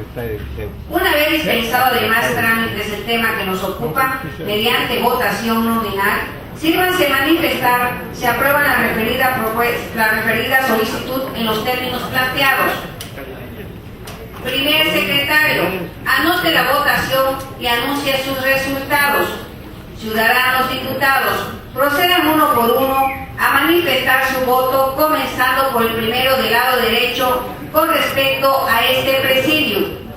Una vez dispensado de más trámites el tema que nos ocupa, mediante votación nominal, sírvanse manifestar si aprueban la referida solicitud en los términos planteados. Primer secretario, anote la votación y anuncie sus resultados. Ciudadanos diputados, procedan uno por uno a manifestar su voto, comenzando por el primero del lado derecho con respecto a este presidio.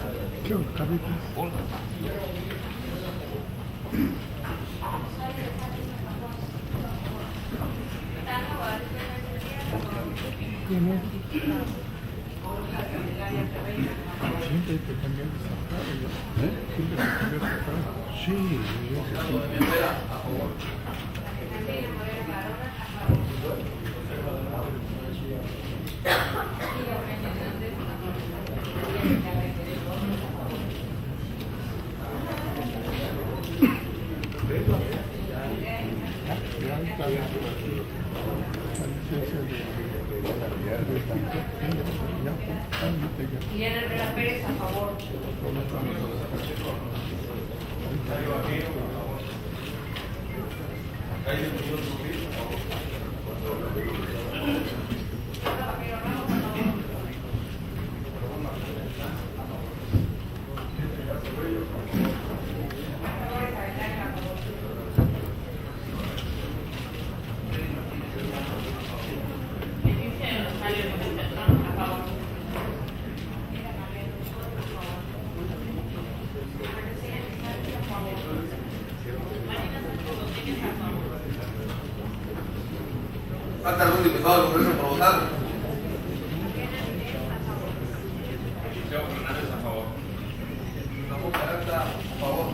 Guillermo Herrera Pérez, a favor. ¿Falta algún diputado del Congreso por votar? A favor. Ramón Peralta, a favor.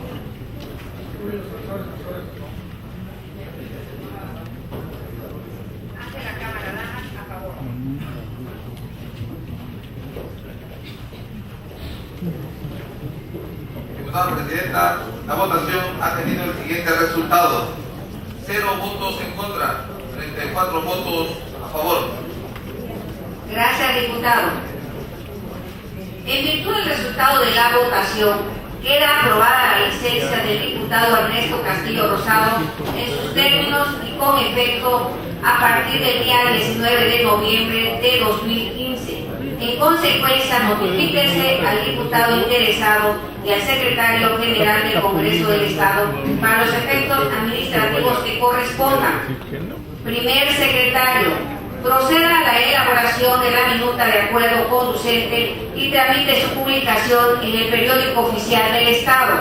Ángela Cámara Lajas, a favor. Diputada Presidenta, la votación ha tenido el siguiente resultado: 0 votos en contra, 34 votos a favor. Gracias, diputado. En virtud del resultado de la votación, queda aprobada la licencia del diputado Ernesto Castillo Rosado en sus términos y con efecto a partir del día 19 de noviembre de 2015. En consecuencia, notifíquese al diputado interesado y al secretario general del Congreso del Estado para los efectos administrativos que correspondan. Primer secretario, proceda a la elaboración de la minuta de acuerdo conducente y tramite su publicación en el periódico oficial del Estado.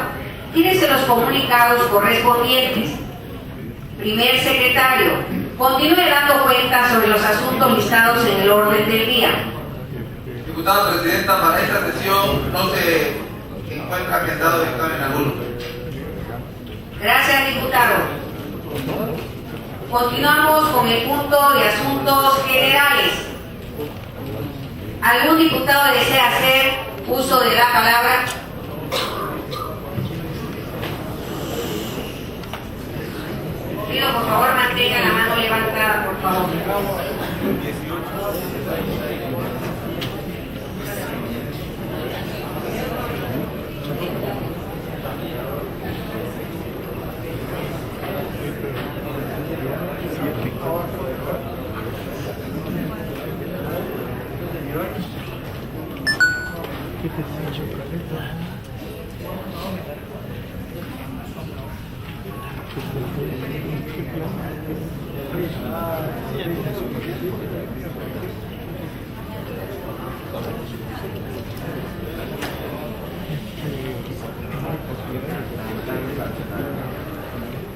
Tírese los comunicados correspondientes. Primer secretario, continúe dando cuenta sobre los asuntos listados en el orden del día. Diputada Presidenta, para esta sesión no se encuentra agendado dictamen alguno. Gracias, diputado. Continuamos con el punto de asuntos generales. ¿Algún diputado desea hacer uso de la palabra? Pido por favor mantenga la mano levantada, por favor.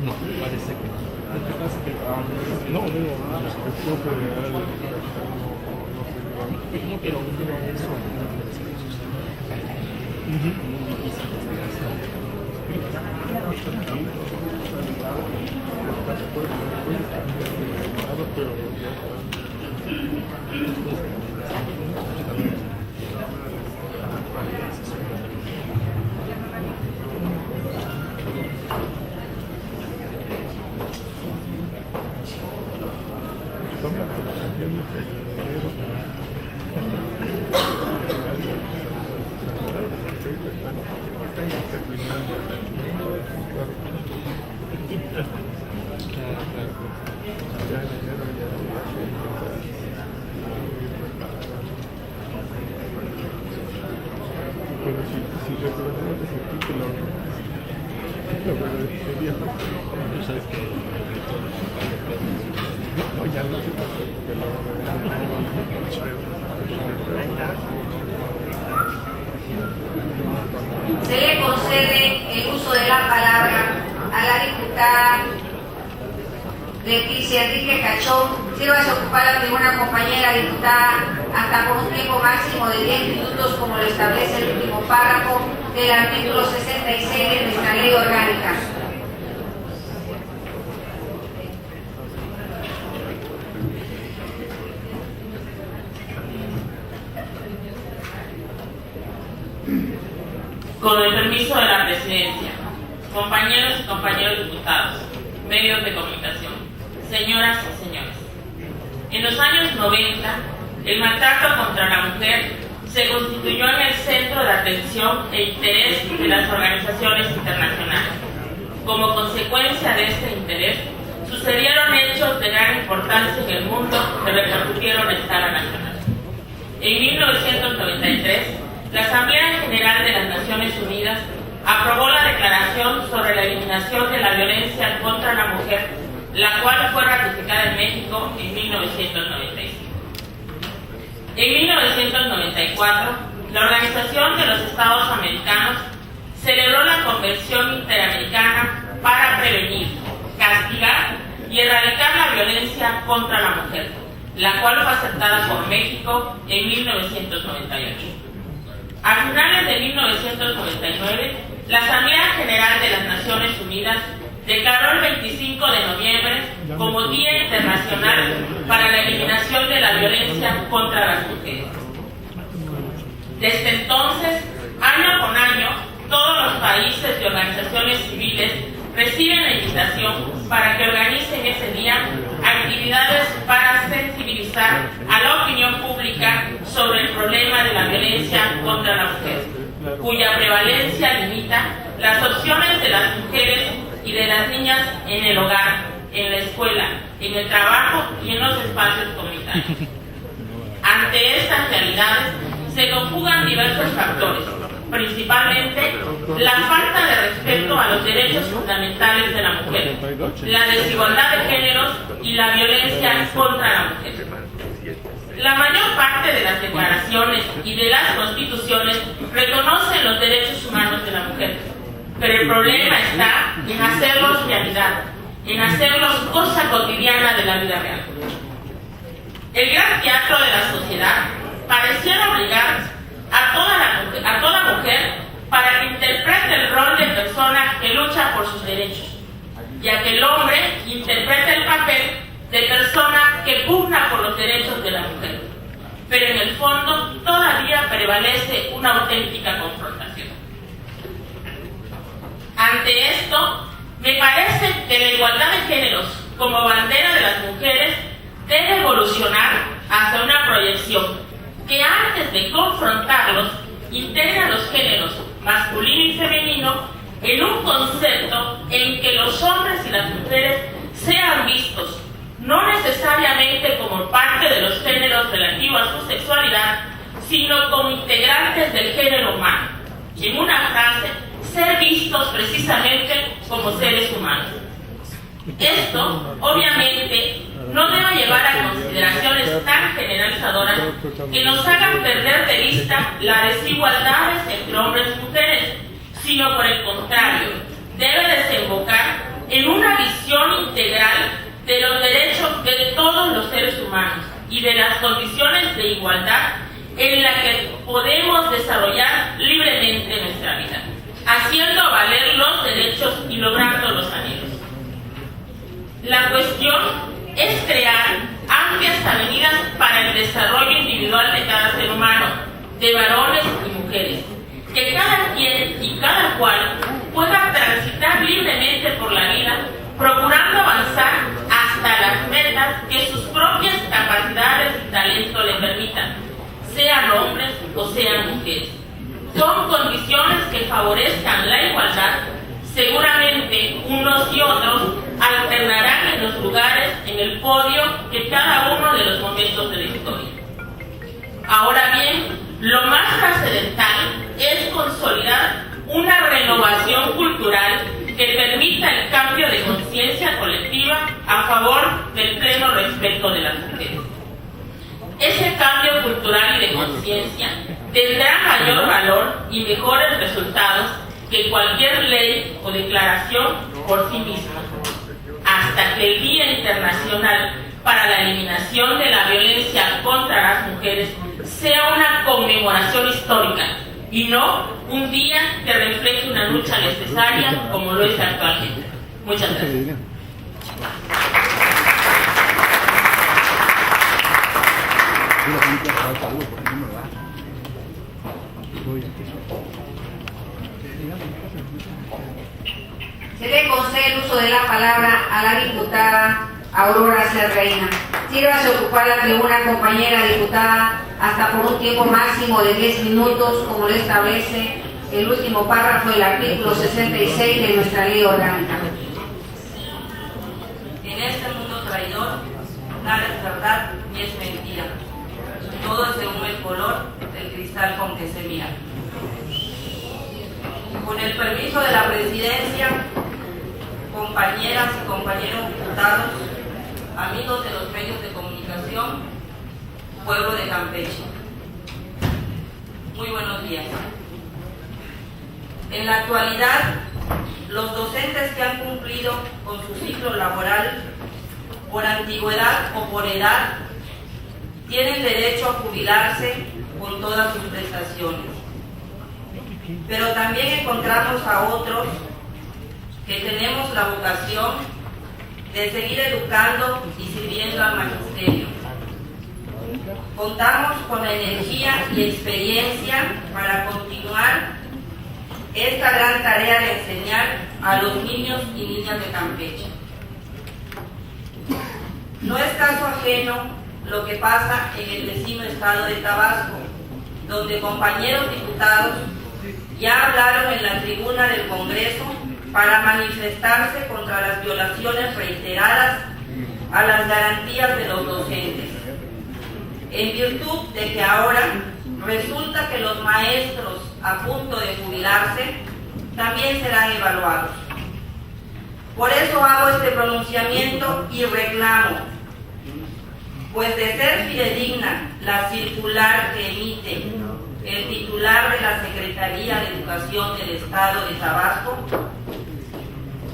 No, parece que no, no quiero eso. Se le concede el uso de la palabra a la diputada Leticia Enrique Cachón. Sírvase a ocupar la tribuna, compañera diputada, hasta por un tiempo máximo de 10 minutos, como lo establece el último párrafo del artículo 66 de nuestra ley orgánica. Con el permiso de la presidencia, compañeros y compañeros diputados, medios de comunicación, señoras y señores. En los años 90, el maltrato contra la mujer se constituyó en el centro de atención e interés de las organizaciones internacionales. Como consecuencia de este interés, sucedieron hechos de gran importancia en el mundo que repercutieron a escala nacional. En 1993, la Asamblea General de las Naciones Unidas aprobó la Declaración sobre la Eliminación de la Violencia contra la Mujer, la cual fue ratificada en México en 1995. En 1994, la Organización de los Estados Americanos celebró la Convención Interamericana para prevenir, castigar y erradicar la violencia contra la mujer, la cual fue aceptada por México en 1998. A finales de 1999, la Asamblea General de las Naciones Unidas declaró el 25 de noviembre como Día Internacional para la Eliminación de la Violencia contra las Mujeres. Desde entonces, año con año, todos los países y organizaciones civiles reciben la invitación para que organicen ese día actividades para sensibilizar a la opinión pública sobre el problema de la violencia contra la mujer, cuya prevalencia limita las opciones de las mujeres y de las niñas en el hogar, en la escuela, en el trabajo y en los espacios comunitarios. Ante estas realidades se conjugan diversos factores, principalmente la falta de respeto a los derechos fundamentales de la mujer, la desigualdad de géneros y la violencia contra la mujer. La mayor parte de las declaraciones y de las constituciones reconocen los derechos humanos de la mujer, pero el problema está en hacerlos realidad, en hacerlos cosa cotidiana de la vida real. El gran teatro de la sociedad pareciera obligar a toda mujer para que interprete el rol de persona que lucha por sus derechos, y a que el hombre interprete el papel de persona que pugna por los derechos de la mujer. Pero en el fondo todavía prevalece una auténtica confrontación. Ante esto, me parece que la igualdad de géneros como bandera de las mujeres debe evolucionar hacia una proyección que antes de confrontarlos integra los géneros masculino y femenino en un concepto en que los hombres y las mujeres sean vistos no necesariamente como parte de los géneros relativos a su sexualidad, sino como integrantes del género humano. En una frase, ser vistos precisamente como seres humanos. Esto, obviamente, no debe llevar a consideraciones tan generalizadoras que nos hagan perder de vista las desigualdades entre hombres y mujeres, sino por el contrario, debe desembocar en una visión integral de los derechos de todos los seres humanos y de las condiciones de igualdad en las que podemos desarrollar libremente nuestra vida, haciendo valer los derechos y logrando los anhelos. La cuestión es crear amplias avenidas para el desarrollo individual de cada ser humano, de varones y mujeres, que cada quien y cada cual pueda transitar libremente por la vida, procurando avanzar hasta las metas que sus propias capacidades y talento le permitan, sean hombres o sean mujeres. Son condiciones que favorezcan la igualdad. Seguramente unos y otros alternarán en los lugares en el podio de cada uno de los momentos de la historia. Ahora bien, lo más trascendental es consolidar una renovación cultural que permita el cambio de conciencia colectiva a favor del pleno respeto de las mujeres. Ese cambio cultural y de conciencia tendrá mayor valor y mejores resultados que cualquier ley o declaración por sí misma, hasta que el Día Internacional para la Eliminación de la Violencia contra las Mujeres sea una conmemoración histórica y no un día que refleje una lucha necesaria como lo es actualmente. Muchas gracias. Se le concede el uso de la palabra a la diputada Aurora Cerreina. Sírvase ocupar la tribuna, compañera diputada, hasta por un tiempo máximo de 10 minutos, como lo establece el último párrafo del artículo 66 de nuestra ley orgánica. En este mundo traidor, nada es verdad ni es mentira. Todo es según el color del cristal con que se mira. Con el permiso de la presidencia, compañeras y compañeros diputados, amigos de los medios de comunicación, pueblo de Campeche, muy buenos días. En la actualidad, los docentes que han cumplido con su ciclo laboral por antigüedad o por edad tienen derecho a jubilarse con todas sus prestaciones. Pero también encontramos a otros que tenemos la vocación de seguir educando y sirviendo al magisterio. Contamos con la energía y experiencia para continuar esta gran tarea de enseñar a los niños y niñas de Campeche. No es caso ajeno lo que pasa en el vecino estado de Tabasco, donde compañeros diputados ya hablaron en la tribuna del Congreso para manifestarse contra las violaciones reiteradas a las garantías de los docentes, en virtud de que ahora resulta que los maestros a punto de jubilarse también serán evaluados. Por eso hago este pronunciamiento y reclamo, pues de ser fidedigna la circular que emite el titular de la Secretaría de Educación del Estado de Tabasco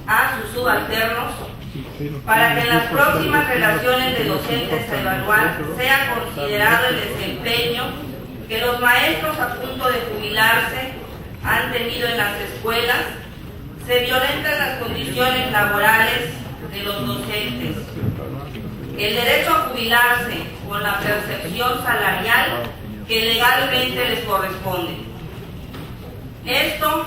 a sus subalternos, para que en las próximas relaciones de docentes a evaluar sea considerado el desempeño que los maestros a punto de jubilarse han tenido en las escuelas, se violentan las condiciones laborales de los docentes, el derecho a jubilarse con la percepción salarial que legalmente les corresponde. Esto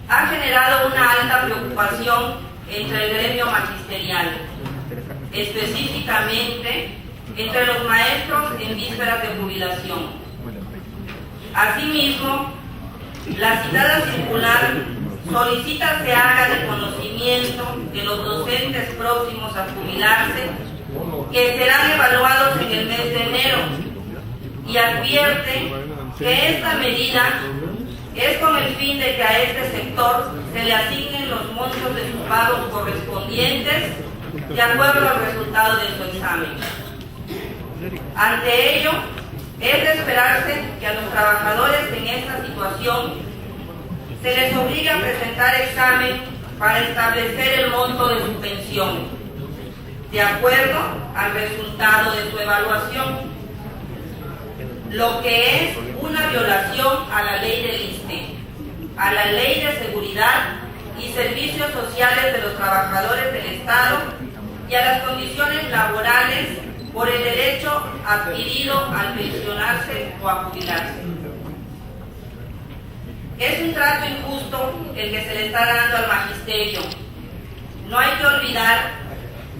ha generado una alta preocupación entre el gremio magisterial, específicamente entre los maestros en vísperas de jubilación. Asimismo, la citada circular solicita se haga de conocimiento de los docentes próximos a jubilarse, que serán evaluados en el mes de enero, y advierte que esta medida es con el fin de que a este sector se le asignen los montos de sus pagos correspondientes de acuerdo al resultado de su examen. Ante ello, es de esperarse que a los trabajadores en esta situación se les obligue a presentar examen para establecer el monto de su pensión, de acuerdo al resultado de su evaluación, lo que es una violación a la ley del ISSSTE, a la Ley de Seguridad y Servicios Sociales de los Trabajadores del Estado y a las condiciones laborales por el derecho adquirido al pensionarse o a jubilarse. Es un trato injusto el que se le está dando al magisterio. No hay que olvidar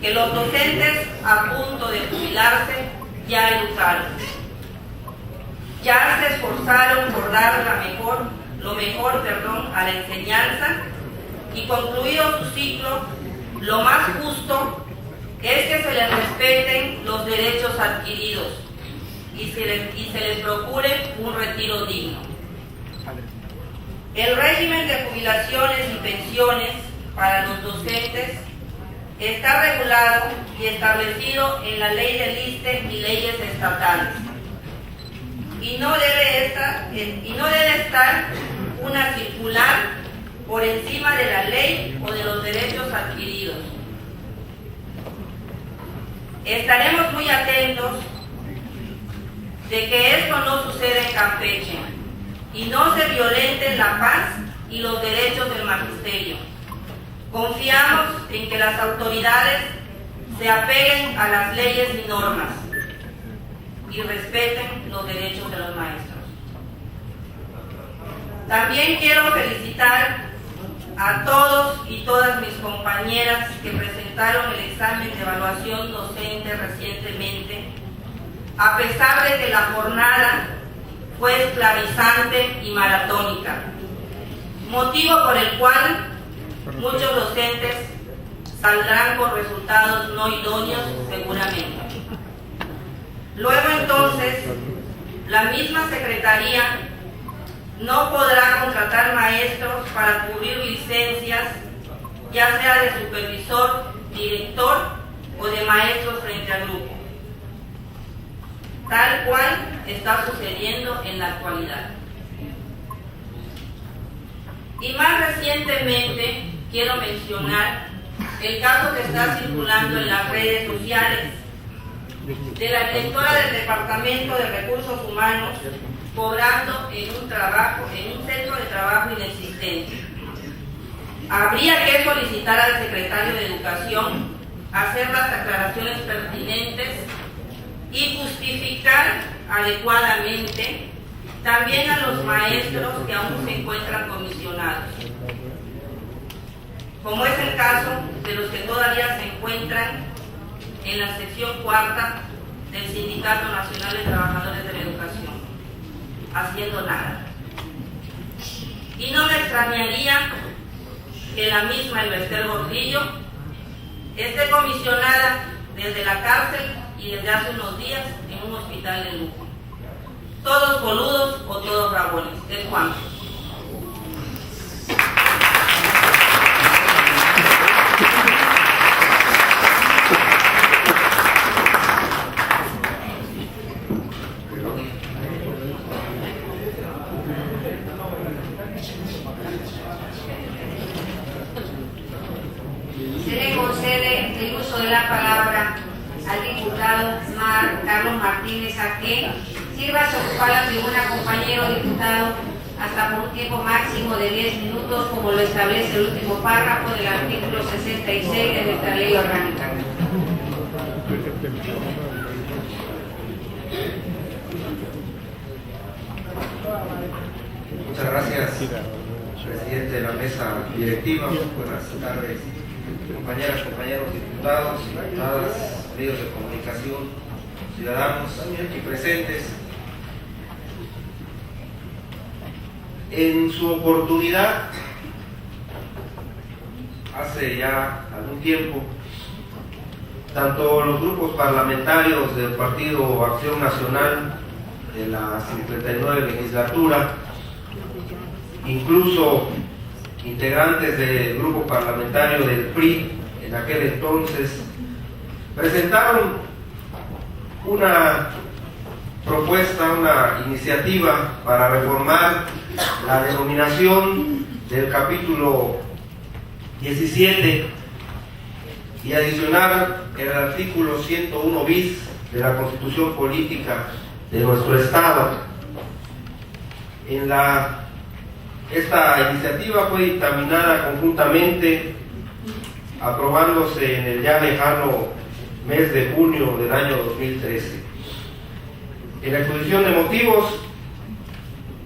que los docentes a punto de jubilarse ya educaron, ya se esforzaron por dar lo mejor a la enseñanza, y concluido su ciclo, lo más justo es que se les respeten los derechos adquiridos y se les procure un retiro digno. El régimen de jubilaciones y pensiones para los docentes está regulado y establecido en la ley del ISSSTE y leyes estatales. Y no debe estar una circular por encima de la ley o de los derechos adquiridos. Estaremos muy atentos de que esto no suceda en Campeche y no se violenten la paz y los derechos del magisterio. Confiamos en que las autoridades se apeguen a las leyes y normas y respeten los derechos de los maestros. También quiero felicitar a todos y todas mis compañeras que presentaron el examen de evaluación docente recientemente, a pesar de que la jornada fue esclavizante y maratónica, motivo por el cual muchos docentes saldrán con resultados no idóneos seguramente. Luego entonces, la misma Secretaría no podrá contratar maestros para cubrir licencias, ya sea de supervisor, director o de maestros frente al grupo, tal cual está sucediendo en la actualidad. Y más recientemente quiero mencionar el caso que está circulando en las redes sociales de la directora del Departamento de Recursos Humanos cobrando en un centro de trabajo inexistente. Habría que solicitar al secretario de Educación hacer las aclaraciones pertinentes y justificar adecuadamente también a los maestros que aún se encuentran comisionados, como es el caso de los que todavía se encuentran en la sección cuarta del Sindicato Nacional de Trabajadores de la Educación, haciendo nada. Y no me extrañaría que la misma Elbester Gordillo esté comisionada desde la cárcel y desde hace unos días en un hospital de lujo. Todos boludos o todos rabones. Es Juan. Se le concede el uso de la palabra al diputado Carlos Martínez Aque. Sírvase a ocupar la tribuna, compañero diputado, hasta por un tiempo máximo de 10 minutos, como lo establece el último párrafo del artículo 66 de nuestra ley orgánica. Muchas gracias, presidente de la mesa directiva. Buenas tardes, compañeras, compañeros diputados, diputadas, medios de comunicación, ciudadanos aquí presentes. En su oportunidad, hace ya algún tiempo, tanto los grupos parlamentarios del Partido Acción Nacional de la 59 legislatura, incluso integrantes del grupo parlamentario del PRI en aquel entonces, presentaron una propuesta, una iniciativa para reformar la denominación del capítulo 17 y adicionar el artículo 101 bis de la Constitución Política de nuestro Estado. Esta iniciativa fue dictaminada conjuntamente, aprobándose en el ya lejano mes de junio del año 2013. En la exposición de motivos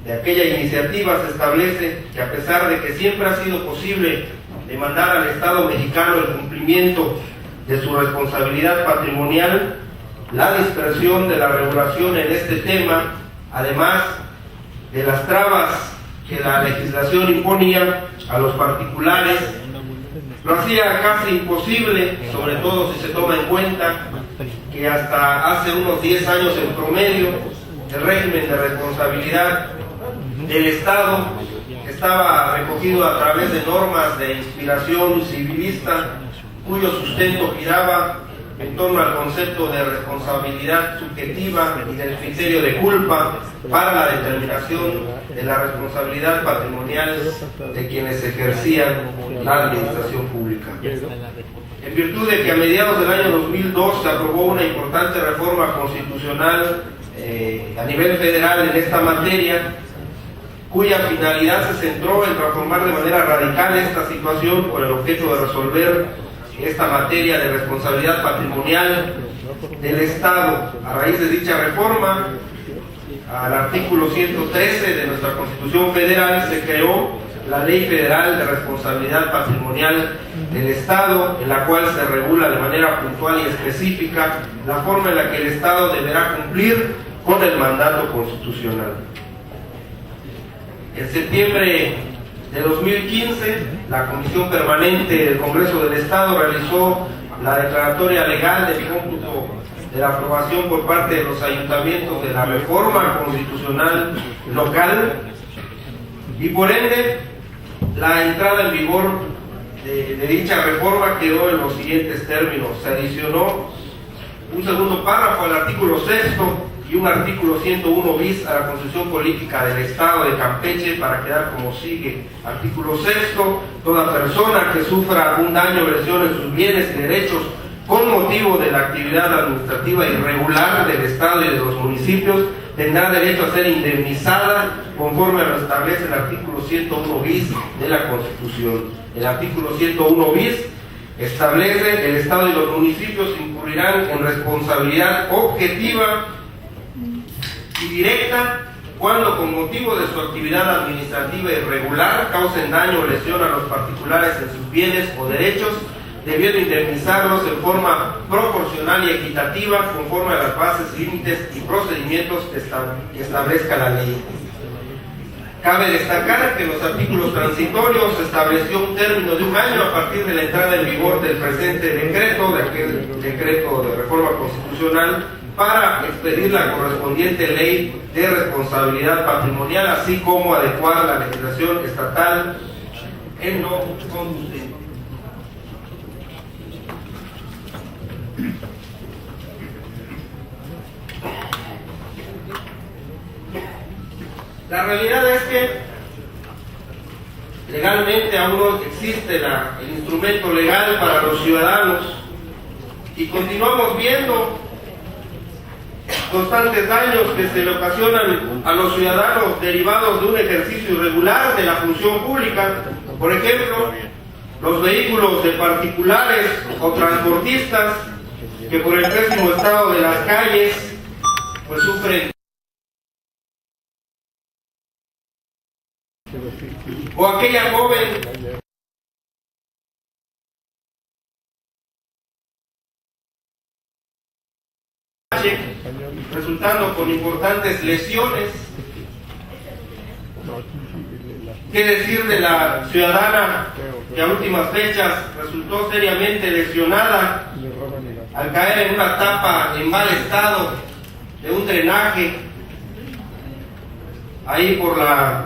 de aquella iniciativa se establece que, a pesar de que siempre ha sido posible demandar al Estado mexicano el cumplimiento de su responsabilidad patrimonial, la dispersión de la regulación en este tema, además de las trabas que la legislación imponía a los particulares, lo hacía casi imposible, sobre todo si se toma en cuenta que hasta hace unos 10 años en promedio el régimen de responsabilidad del Estado estaba recogido a través de normas de inspiración civilista, cuyo sustento giraba en torno al concepto de responsabilidad subjetiva y del criterio de culpa para la determinación de la responsabilidad patrimonial de quienes ejercían la administración pública. En virtud de que a mediados del año 2002 se aprobó una importante reforma constitucional a nivel federal en esta materia, cuya finalidad se centró en transformar de manera radical esta situación con el objeto de resolver esta materia de responsabilidad patrimonial del Estado. A raíz de dicha reforma, al artículo 113 de nuestra Constitución Federal se creó la Ley Federal de Responsabilidad Patrimonial del Estado, en la cual se regula de manera puntual y específica la forma en la que el Estado deberá cumplir con el mandato constitucional. En septiembre de 2015, la Comisión Permanente del Congreso del Estado realizó la declaratoria legal del cómputo de la aprobación por parte de los ayuntamientos de la reforma constitucional local, y por ende la entrada en vigor de dicha reforma quedó en los siguientes términos. Se adicionó un segundo párrafo al artículo 6º y un artículo 101 bis a la Constitución Política del Estado de Campeche, para quedar como sigue. Artículo 6º: toda persona que sufra un daño o lesión en sus bienes y derechos con motivo de la actividad administrativa irregular del Estado y de los municipios tendrá derecho a ser indemnizada conforme a lo establece el artículo 101 bis de la Constitución. El artículo 101 bis establece: el Estado y los municipios incurrirán en responsabilidad objetiva y directa cuando, con motivo de su actividad administrativa irregular, causen daño o lesión a los particulares en sus bienes o derechos, debiendo indemnizarlos en forma proporcional y equitativa conforme a las bases, límites y procedimientos que establezca la ley. Cabe destacar que en los artículos transitorios se estableció un término de 1 año a partir de la entrada en vigor del presente decreto, de aquel decreto de reforma constitucional, para expedir la correspondiente ley de responsabilidad patrimonial, así como adecuar la legislación estatal en lo conducente. La realidad es que legalmente aún no existe el instrumento legal para los ciudadanos, y continuamos viendo constantes daños que se le ocasionan a los ciudadanos derivados de un ejercicio irregular de la función pública. Por ejemplo, los vehículos de particulares o transportistas que por el pésimo estado de las calles pues sufren, o aquella joven resultando con importantes lesiones. ¿Qué decir de la ciudadana que a últimas fechas resultó seriamente lesionada al caer en una tapa en mal estado de un drenaje ahí por la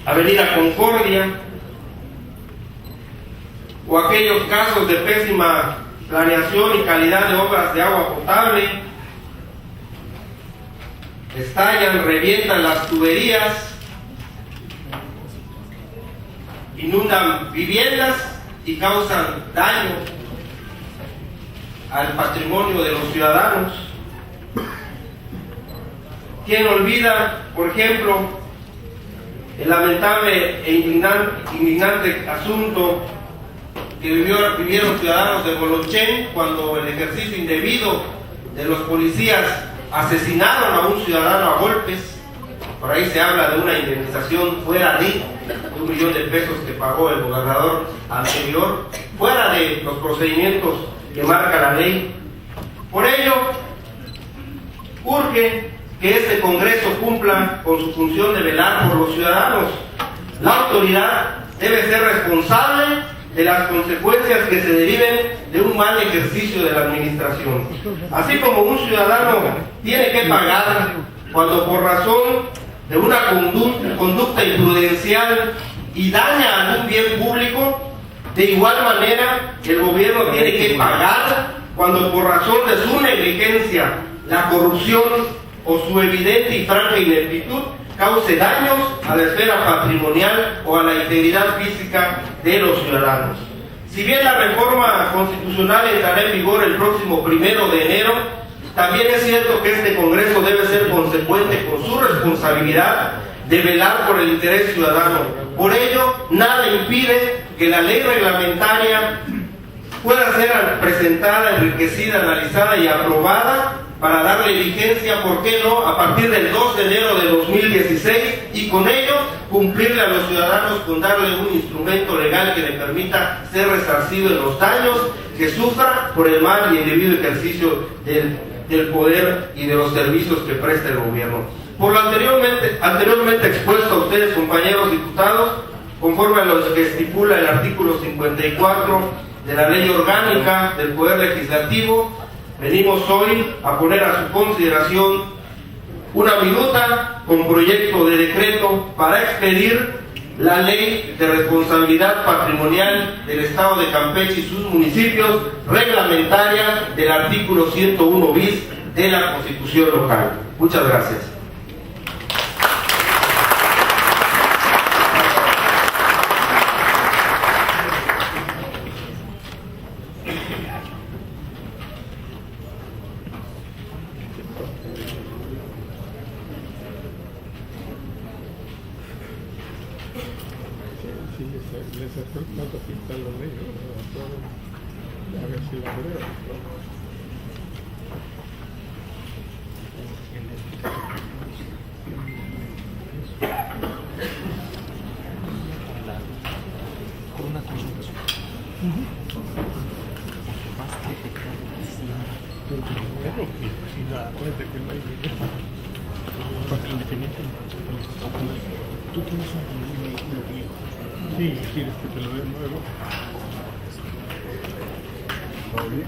Avenida Concordia? O aquellos casos de pésima planeación y calidad de obras de agua potable, estallan, revientan las tuberías, inundan viviendas y causan daño al patrimonio de los ciudadanos. ¿Quién olvida, por ejemplo, el lamentable e indignante asunto que vivieron ciudadanos de Bolonchen cuando el ejercicio indebido de los policías asesinaron a un ciudadano a golpes? Por ahí se habla de una indemnización fuera de $1 millón de pesos que pagó el gobernador anterior, fuera de los procedimientos que marca la ley. Por ello, urge que este Congreso cumpla con su función de velar por los ciudadanos. La autoridad debe ser responsable de las consecuencias que se deriven de un mal ejercicio de la administración. Así como un ciudadano tiene que pagar cuando por razón de una conducta imprudencial y daña algún bien público, de igual manera el gobierno tiene que pagar cuando por razón de su negligencia, la corrupción o su evidente y franca ineptitud cause daños a la esfera patrimonial o a la integridad física de los ciudadanos. Si bien la reforma constitucional entrará en vigor el próximo 1 de enero, también es cierto que este Congreso debe ser consecuente con su responsabilidad de velar por el interés ciudadano. Por ello, nada impide que la ley reglamentaria pueda ser presentada, enriquecida, analizada y aprobada para darle vigencia, ¿por qué no?, a partir del 2 de enero de 2016 y con ello cumplirle a los ciudadanos con darle un instrumento legal que le permita ser resarcido de los daños que sufra por el mal y indebido ejercicio del poder y de los servicios que presta el gobierno. Por lo anteriormente expuesto a ustedes, compañeros diputados, conforme a lo que estipula el artículo 54 de la Ley Orgánica del Poder Legislativo, venimos hoy a poner a su consideración una minuta con proyecto de decreto para expedir la Ley de Responsabilidad Patrimonial del Estado de Campeche y sus municipios, reglamentaria del artículo 101 bis de la Constitución local. Muchas gracias. Les acerco tanto pintar los niños, a ver si la veo. Con una consultación. Más que te tú tienes un vehículo viejo. Sí, quieres que te lo dé nuevo. ¿Todo bien?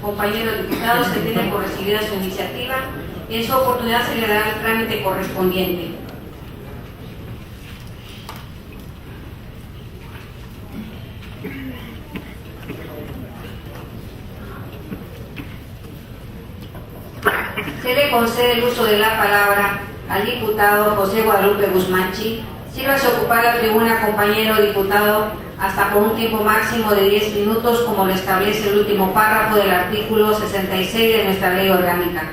Compañeros diputados, se tiene por recibida su iniciativa. En su oportunidad se le dará el trámite correspondiente. Se le concede el uso de la palabra al diputado José Guadalupe Guzmanchi. Sírvase a ocupar la tribuna, compañero diputado, hasta por un tiempo máximo de 10 minutos, como lo establece el último párrafo del artículo 66 de nuestra ley orgánica.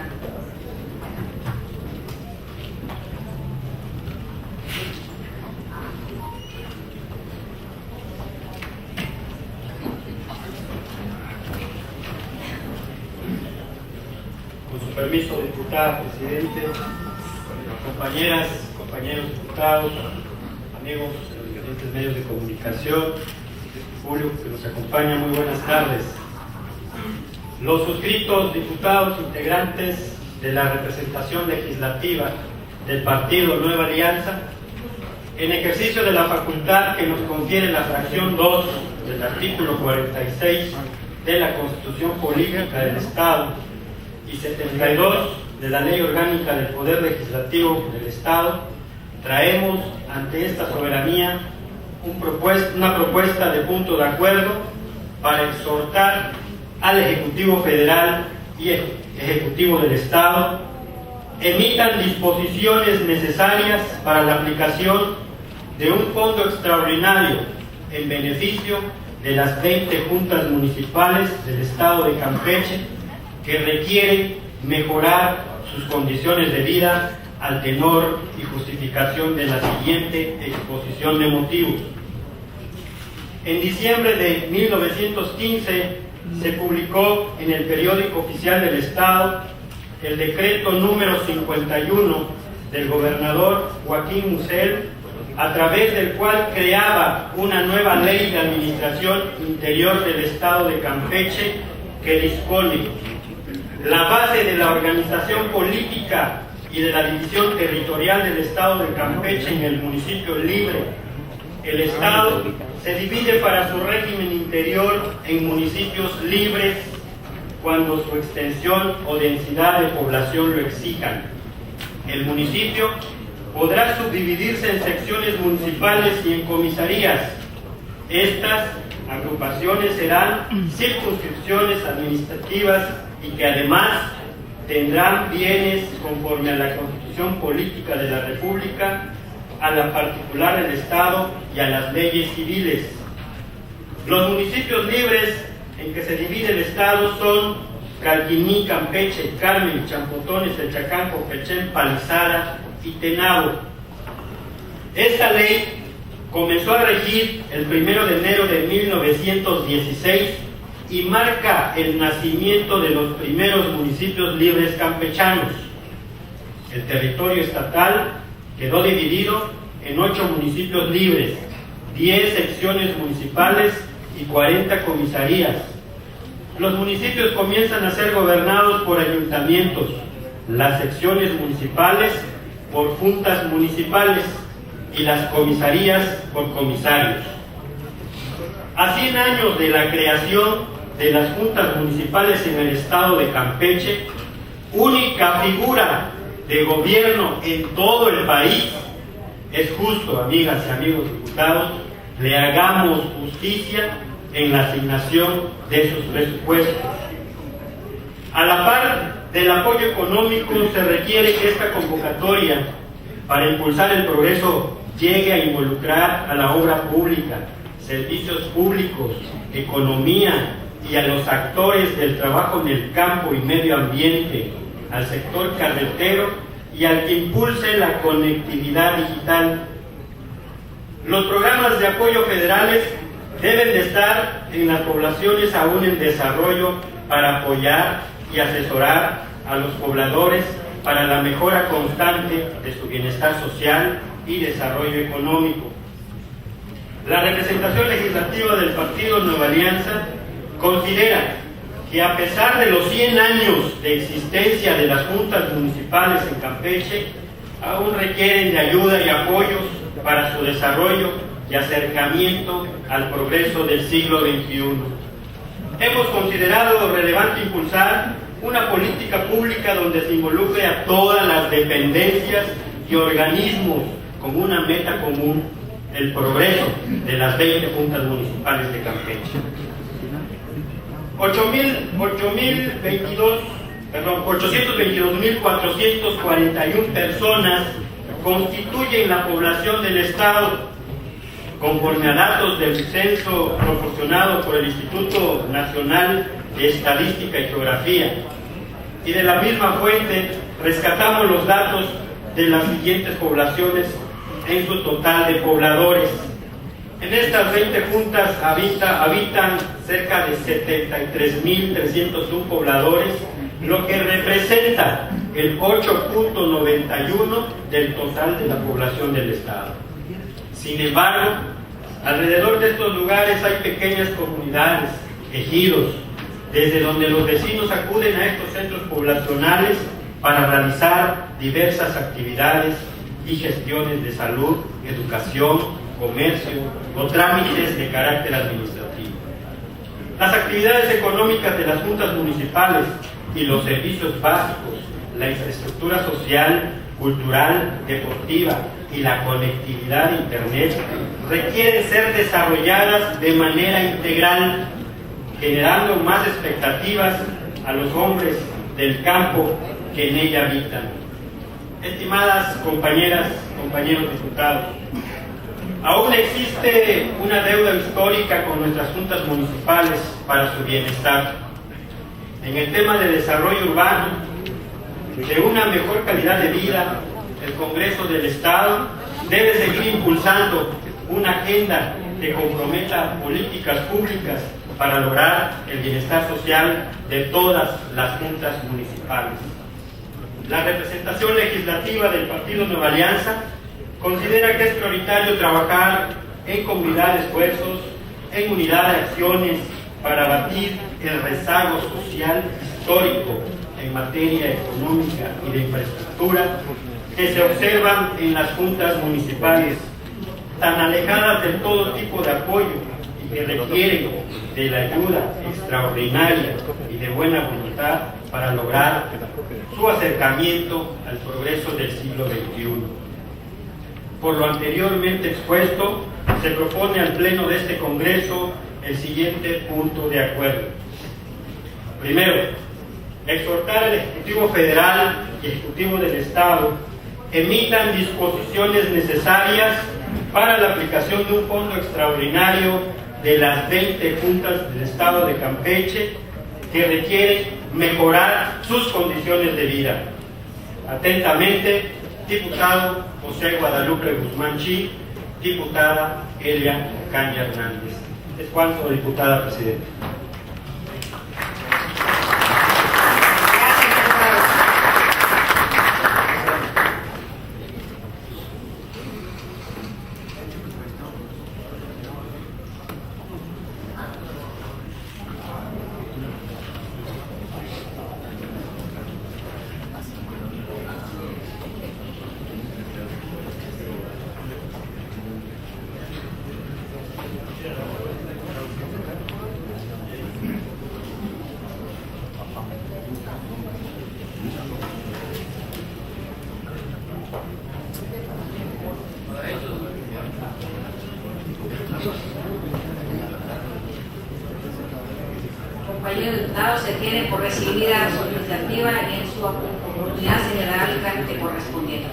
Con su permiso, diputada, presidente, compañeras, compañeros diputados, amigos de los diferentes medios de comunicación, público que nos acompaña, muy buenas tardes. Los suscritos diputados integrantes de la representación legislativa del partido Nueva Alianza, en ejercicio de la facultad que nos confiere la fracción 2 del artículo 46 de la Constitución Política del Estado y 72 de la Ley Orgánica del Poder Legislativo del Estado, traemos ante esta soberanía una propuesta de punto de acuerdo para exhortar al Ejecutivo Federal y Ejecutivo del Estado emitan disposiciones necesarias para la aplicación de un fondo extraordinario en beneficio de las 20 juntas municipales del Estado de Campeche que requieren mejorar sus condiciones de vida al tenor y justificación de la siguiente exposición de motivos. En diciembre de 1915 se publicó en el Periódico Oficial del Estado el decreto número 51 del gobernador Joaquín Mussel, a través del cual creaba una nueva ley de administración interior del Estado de Campeche que dispone la base de la organización política y de la división territorial del Estado de Campeche en el municipio libre. El Estado se divide para su régimen interior en municipios libres cuando su extensión o densidad de población lo exijan. El municipio podrá subdividirse en secciones municipales y en comisarías. Estas agrupaciones serán circunscripciones administrativas y que además tendrán bienes conforme a la Constitución Política de la República, a la particular del Estado y a las leyes civiles. Los municipios libres en que se divide el Estado son Calquiní, Campeche, Carmen, Champotones, El Chacán, Copechén, Palizada y Tenabo. Esta ley comenzó a regir el 1 de enero de 1916 y marca el nacimiento de los primeros municipios libres campechanos. El territorio estatal quedó dividido en 8 municipios libres, 10 secciones municipales y 40 comisarías. Los municipios comienzan a ser gobernados por ayuntamientos, las secciones municipales por juntas municipales y las comisarías por comisarios. A 100 años de la creación de las juntas municipales en el Estado de Campeche, única figura de gobierno en todo el país, es justo, amigas y amigos diputados, le hagamos justicia en la asignación de esos presupuestos. A la par del apoyo económico, se requiere que esta convocatoria para impulsar el progreso llegue a involucrar a la obra pública, servicios públicos, economía y a los actores del trabajo en el campo y medio ambiente, al sector carretero y al que impulse la conectividad digital. Los programas de apoyo federales deben de estar en las poblaciones aún en desarrollo para apoyar y asesorar a los pobladores para la mejora constante de su bienestar social y desarrollo económico. La representación legislativa del Partido Nueva Alianza considera que a pesar de los 100 años de existencia de las juntas municipales en Campeche, aún requieren de ayuda y apoyos para su desarrollo y acercamiento al progreso del siglo XXI. Hemos considerado relevante impulsar una política pública donde se involucre a todas las dependencias y organismos con una meta común, el progreso de las 20 juntas municipales de Campeche. 822.441 personas constituyen la población del Estado, conforme a datos del censo proporcionado por el Instituto Nacional de Estadística y Geografía. Y de la misma fuente rescatamos los datos de las siguientes poblaciones en su total de pobladores. En estas 20 juntas habitan cerca de 73.301 pobladores, lo que representa el 8.91% del total de la población del Estado. Sin embargo, alrededor de estos lugares hay pequeñas comunidades, ejidos, desde donde los vecinos acuden a estos centros poblacionales para realizar diversas actividades y gestiones de salud, educación, comercio o trámites de carácter administrativo. Las actividades económicas de las juntas municipales y los servicios básicos la infraestructura social, cultural, deportiva y la conectividad de Internet requieren ser desarrolladas de manera integral, generando más expectativas a los hombres del campo que en ella habitan. Estimadas compañeras, compañeros diputados, aún existe una deuda histórica con nuestras juntas municipales para su bienestar. En el tema de desarrollo urbano, de una mejor calidad de vida, el Congreso del Estado debe seguir impulsando una agenda que comprometa políticas públicas para lograr el bienestar social de todas las juntas municipales. La representación legislativa del Partido Nueva Alianza considera que es prioritario trabajar en comunidad de esfuerzos, en unidad de acciones para abatir el rezago social histórico en materia económica y de infraestructura que se observan en las juntas municipales, tan alejadas de todo tipo de apoyo y que requieren de la ayuda extraordinaria y de buena voluntad para lograr su acercamiento al progreso del siglo XXI. Por lo anteriormente expuesto, se propone al Pleno de este Congreso el siguiente punto de acuerdo. Primero, exhortar al Ejecutivo Federal y Ejecutivo del Estado emitan disposiciones necesarias para la aplicación de un fondo extraordinario de las 20 juntas del Estado de Campeche que requieren mejorar sus condiciones de vida. Atentamente, diputado José Guadalupe Guzmán Chi, diputada Elia Caña Hernández. Es cuanto, diputada presidenta. Compañeros diputados, se tiene por recibida su iniciativa en su oportunidad señalar el trámite correspondiente.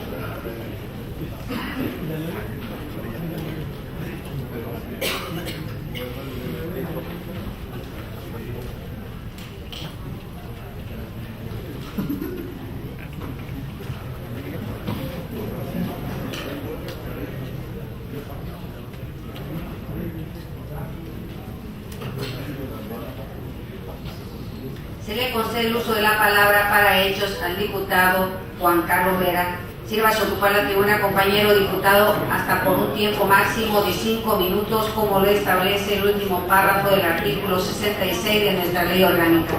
Se le concede el uso de la palabra para hechos al diputado Juan Carlos Vera. Sírvase ocupar la tribuna, compañero diputado, hasta por un tiempo máximo de 5 minutos, como lo establece el último párrafo del artículo 66 de nuestra ley orgánica.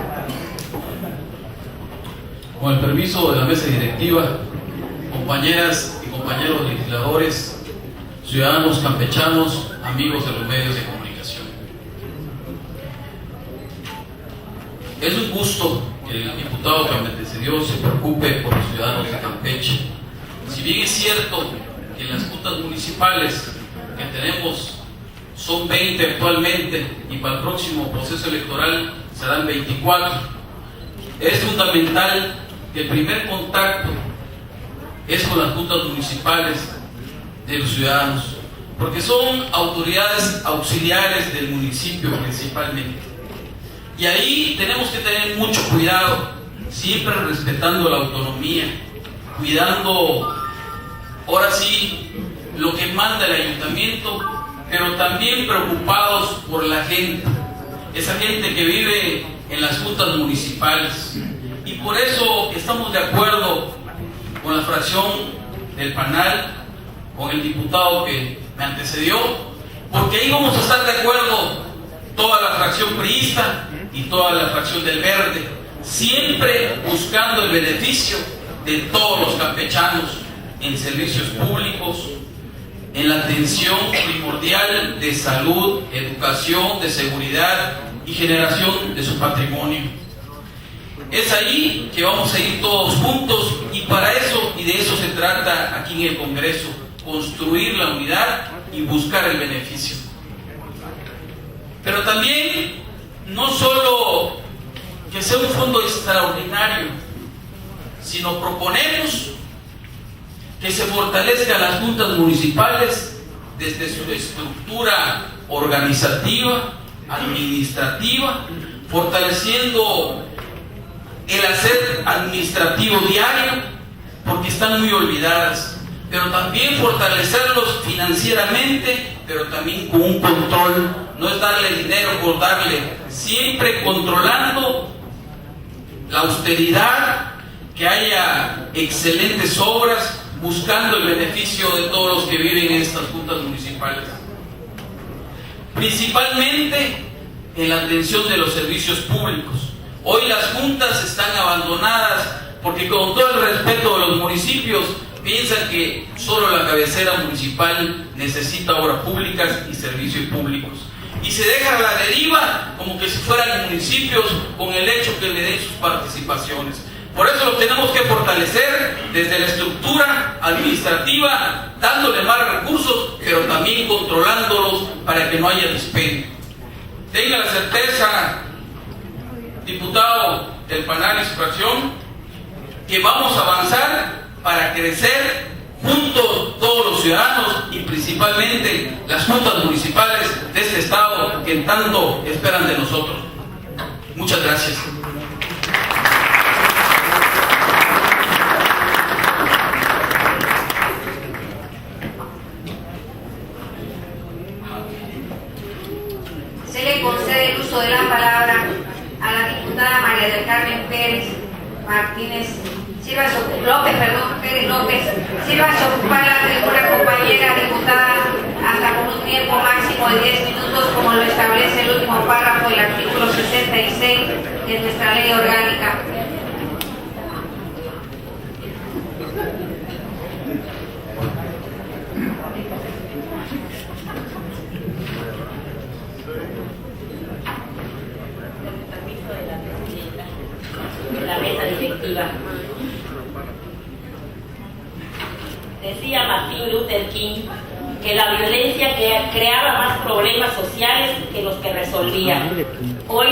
Con el permiso de la mesa directiva, compañeras y compañeros legisladores, ciudadanos campechanos, amigos de los medios de comunicación. Es un gusto que el diputado que me antecedió se preocupe por los ciudadanos de Campeche. Si bien es cierto que las juntas municipales que tenemos son 20 actualmente y para el próximo proceso electoral serán 24, es fundamental que el primer contacto es con las juntas municipales de los ciudadanos, porque son autoridades auxiliares del municipio principalmente. Y ahí tenemos que tener mucho cuidado, siempre respetando la autonomía, cuidando, ahora sí, lo que manda el ayuntamiento, pero también preocupados por la gente, esa gente que vive en las juntas municipales. Y por eso estamos de acuerdo con la fracción del PANAL, con el diputado que me antecedió, porque ahí vamos a estar de acuerdo toda la fracción priista y toda la fracción del Verde, siempre buscando el beneficio de todos los campechanos en servicios públicos, en la atención primordial de salud, educación, de seguridad y generación de su patrimonio. Es ahí que vamos a ir todos juntos y para eso y de eso se trata aquí en el Congreso, construir la unidad y buscar el beneficio. Pero también no solo que sea un fondo extraordinario, sino proponemos que se fortalezca a las juntas municipales desde su estructura organizativa, administrativa, fortaleciendo el hacer administrativo diario, porque están muy olvidadas, pero también fortalecerlos financieramente, pero también con un control. No es darle dinero por darle, siempre controlando la austeridad, que haya excelentes obras, buscando el beneficio de todos los que viven en estas juntas municipales. Principalmente en la atención de los servicios públicos. Hoy las juntas están abandonadas porque, con todo el respeto de los municipios, piensan que solo la cabecera municipal necesita obras públicas y servicios públicos. Y se deja a la deriva como que si fueran municipios con el hecho que le den sus participaciones. Por eso lo tenemos que fortalecer desde la estructura administrativa, dándole más recursos, pero también controlándolos para que no haya dispendio. Tenga la certeza, diputado del Panal y su fracción, que vamos a avanzar para crecer juntos todos los ciudadanos y principalmente las juntas municipales de este estado que tanto esperan de nosotros. Muchas gracias. Se le concede el uso de la palabra a la diputada María del Carmen Pérez Martínez Pérez López. Sírvase ocupar la tribuna, compañera diputada, hasta con un tiempo máximo de 10 minutos, como lo establece el último párrafo del artículo 66 de nuestra ley orgánica. La mesa directiva. Decía Martin Luther King que la violencia creaba más problemas sociales que los que resolvía. Hoy,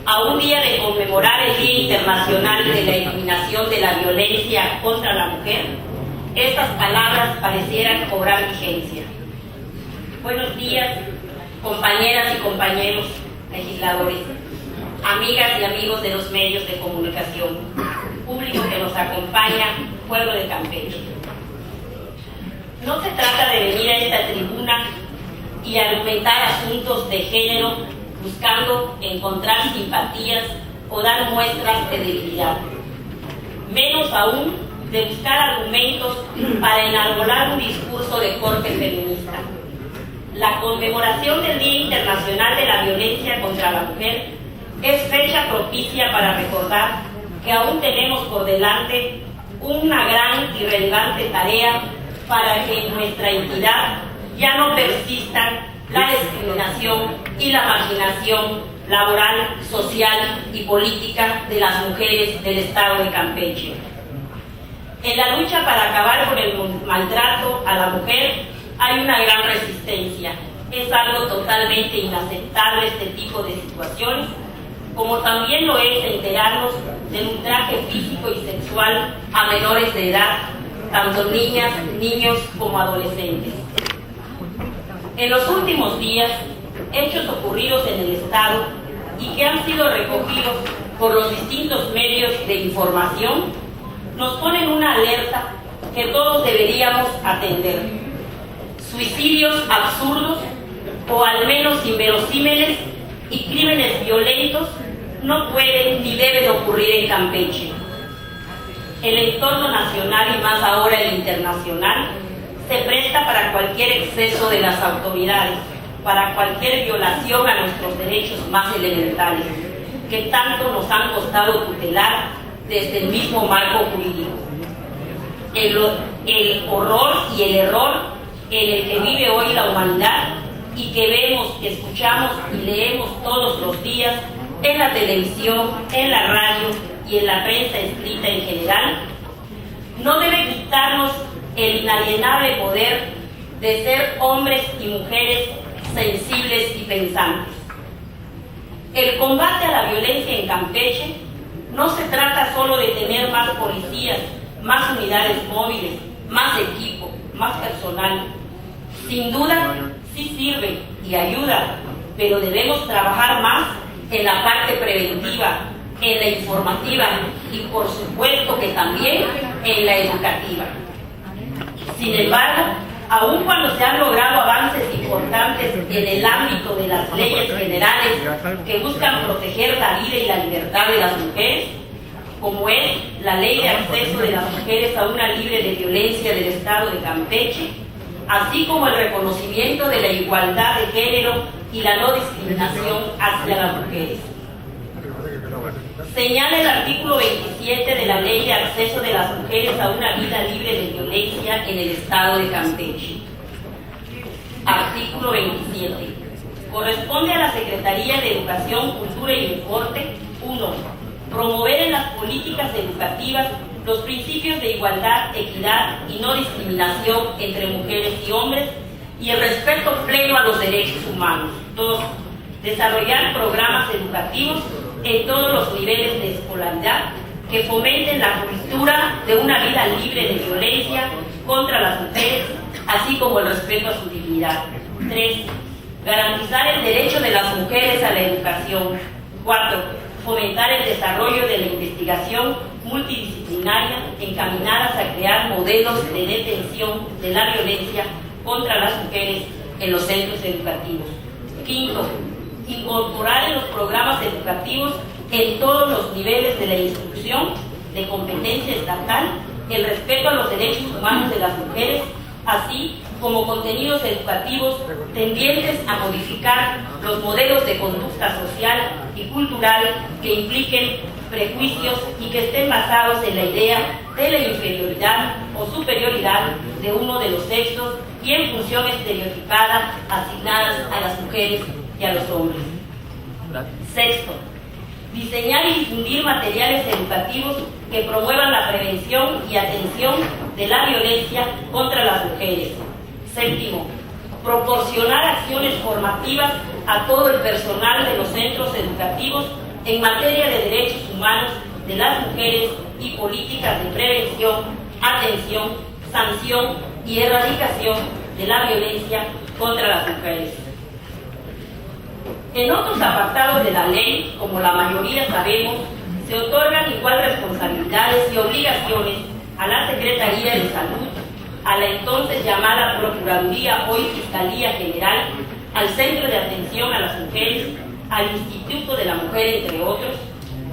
a un día de conmemorar el Día Internacional de la Eliminación de la Violencia contra la Mujer, estas palabras parecieran cobrar vigencia. Buenos días, compañeras y compañeros legisladores, amigas y amigos de los medios de comunicación, público que nos acompaña, pueblo de Campeche. No se trata de venir a esta tribuna y argumentar asuntos de género buscando encontrar simpatías o dar muestras de debilidad. Menos aún de buscar argumentos para enarbolar un discurso de corte feminista. La conmemoración del Día Internacional de la Violencia contra la Mujer es fecha propicia para recordar que aún tenemos por delante una gran y relevante tarea para que en nuestra entidad ya no persistan la discriminación y la marginación laboral, social y política de las mujeres del estado de Campeche. En la lucha para acabar con el maltrato a la mujer hay una gran resistencia. Es algo totalmente inaceptable este tipo de situaciones, como también lo es enterarnos del ultraje físico y sexual a menores de edad, tanto niñas, niños como adolescentes. En los últimos días, hechos ocurridos en el Estado y que han sido recogidos por los distintos medios de información, nos ponen una alerta que todos deberíamos atender. Suicidios absurdos o al menos inverosímiles y crímenes violentos no pueden ni deben ocurrir en Campeche. El entorno nacional y más ahora el internacional se presta para cualquier exceso de las autoridades, para cualquier violación a nuestros derechos más elementales, que tanto nos han costado tutelar desde el mismo marco jurídico. El horror y el error en el que vive hoy la humanidad y que vemos, escuchamos y leemos todos los días en la televisión, en la radio y en la prensa escrita en general, no debe quitarnos el inalienable poder de ser hombres y mujeres sensibles y pensantes. El combate a la violencia en Campeche no se trata solo de tener más policías, más unidades móviles, más equipo, más personal. Sin duda, sí sirve y ayuda, pero debemos trabajar más en la parte preventiva, en la informativa y por supuesto que también en la educativa. Sin embargo, aun cuando se han logrado avances importantes en el ámbito de las leyes generales que buscan proteger la vida y la libertad de las mujeres, como es la Ley de Acceso de las Mujeres a una Libre de Violencia del Estado de Campeche, así como el reconocimiento de la igualdad de género y la no discriminación hacia las mujeres. Señala el artículo 27 de la Ley de Acceso de las Mujeres a una Vida Libre de Violencia en el Estado de Campeche. Artículo 27. Corresponde a la Secretaría de Educación, Cultura y Deporte: 1. Promover en las políticas educativas los principios de igualdad, equidad y no discriminación entre mujeres y hombres y el respeto pleno a los derechos humanos. 2. Desarrollar programas educativos en todos los niveles de escolaridad que fomenten la cultura de una vida libre de violencia contra las mujeres, así como el respeto a su dignidad. 3. Garantizar el derecho de las mujeres a la educación. 4. Fomentar el desarrollo de la investigación multidisciplinaria encaminadas a crear modelos de detención de la violencia contra las mujeres en los centros educativos. 5. Incorporar en los programas educativos en todos los niveles de la instrucción de competencia estatal el respeto a los derechos humanos de las mujeres, así como contenidos educativos tendientes a modificar los modelos de conducta social y cultural que impliquen prejuicios y que estén basados en la idea de la inferioridad o superioridad de uno de los sexos y en función estereotipada asignadas a las mujeres y a los hombres. 6. Diseñar y difundir materiales educativos que promuevan la prevención y atención de la violencia contra las mujeres. 7. Proporcionar acciones formativas a todo el personal de los centros educativos en materia de derechos humanos de las mujeres y políticas de prevención, atención, sanción y erradicación de la violencia contra las mujeres. En otros apartados de la ley, como la mayoría sabemos, se otorgan igual responsabilidades y obligaciones a la Secretaría de Salud, a la entonces llamada Procuraduría, hoy Fiscalía General, al Centro de Atención a las Mujeres, al Instituto de la Mujer, entre otros.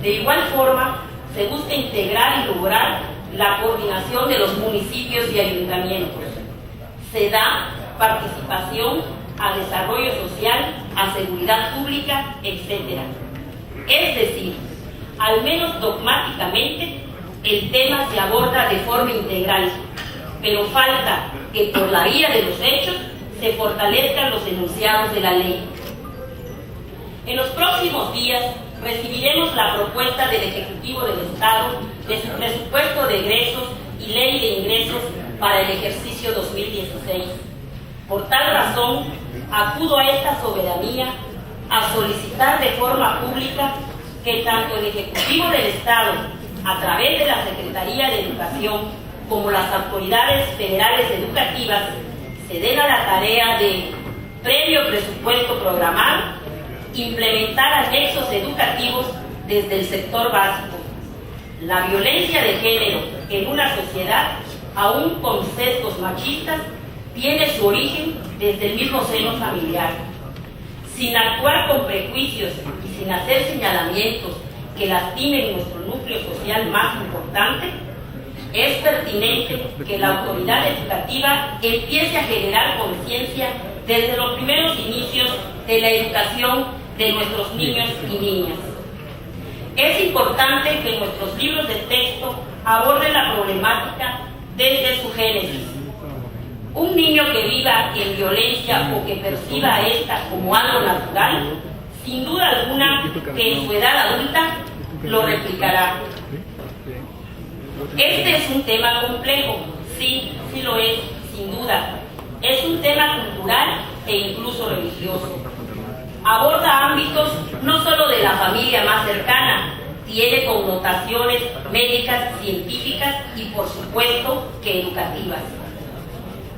De igual forma, se busca integrar y lograr la coordinación de los municipios y ayuntamientos. Se da participación a desarrollo social, a seguridad pública, etc. Es decir, al menos dogmáticamente, el tema se aborda de forma integral, pero falta que por la vía de los hechos se fortalezcan los enunciados de la ley. En los próximos días recibiremos la propuesta del Ejecutivo del Estado de su presupuesto de egresos y ley de ingresos para el ejercicio 2016. Por tal razón, acudo a esta soberanía a solicitar de forma pública que tanto el Ejecutivo del Estado, a través de la Secretaría de Educación, como las autoridades federales educativas, se den a la tarea de, previo presupuesto programado, implementar anexos educativos desde el sector básico. La violencia de género en una sociedad, aún con sesgos machistas, tiene su origen desde el mismo seno familiar. Sin actuar con prejuicios y sin hacer señalamientos que lastimen nuestro núcleo social más importante, es pertinente que la autoridad educativa empiece a generar conciencia desde los primeros inicios de la educación de nuestros niños y niñas. Es importante que nuestros libros de texto aborden la problemática desde su génesis. Un niño que viva en violencia o que perciba esta como algo natural, sin duda alguna que en su edad adulta lo replicará. Este es un tema complejo, sí lo es, sin duda. Es un tema cultural e incluso religioso. Aborda ámbitos no solo de la familia más cercana, tiene connotaciones médicas, científicas y por supuesto que educativas.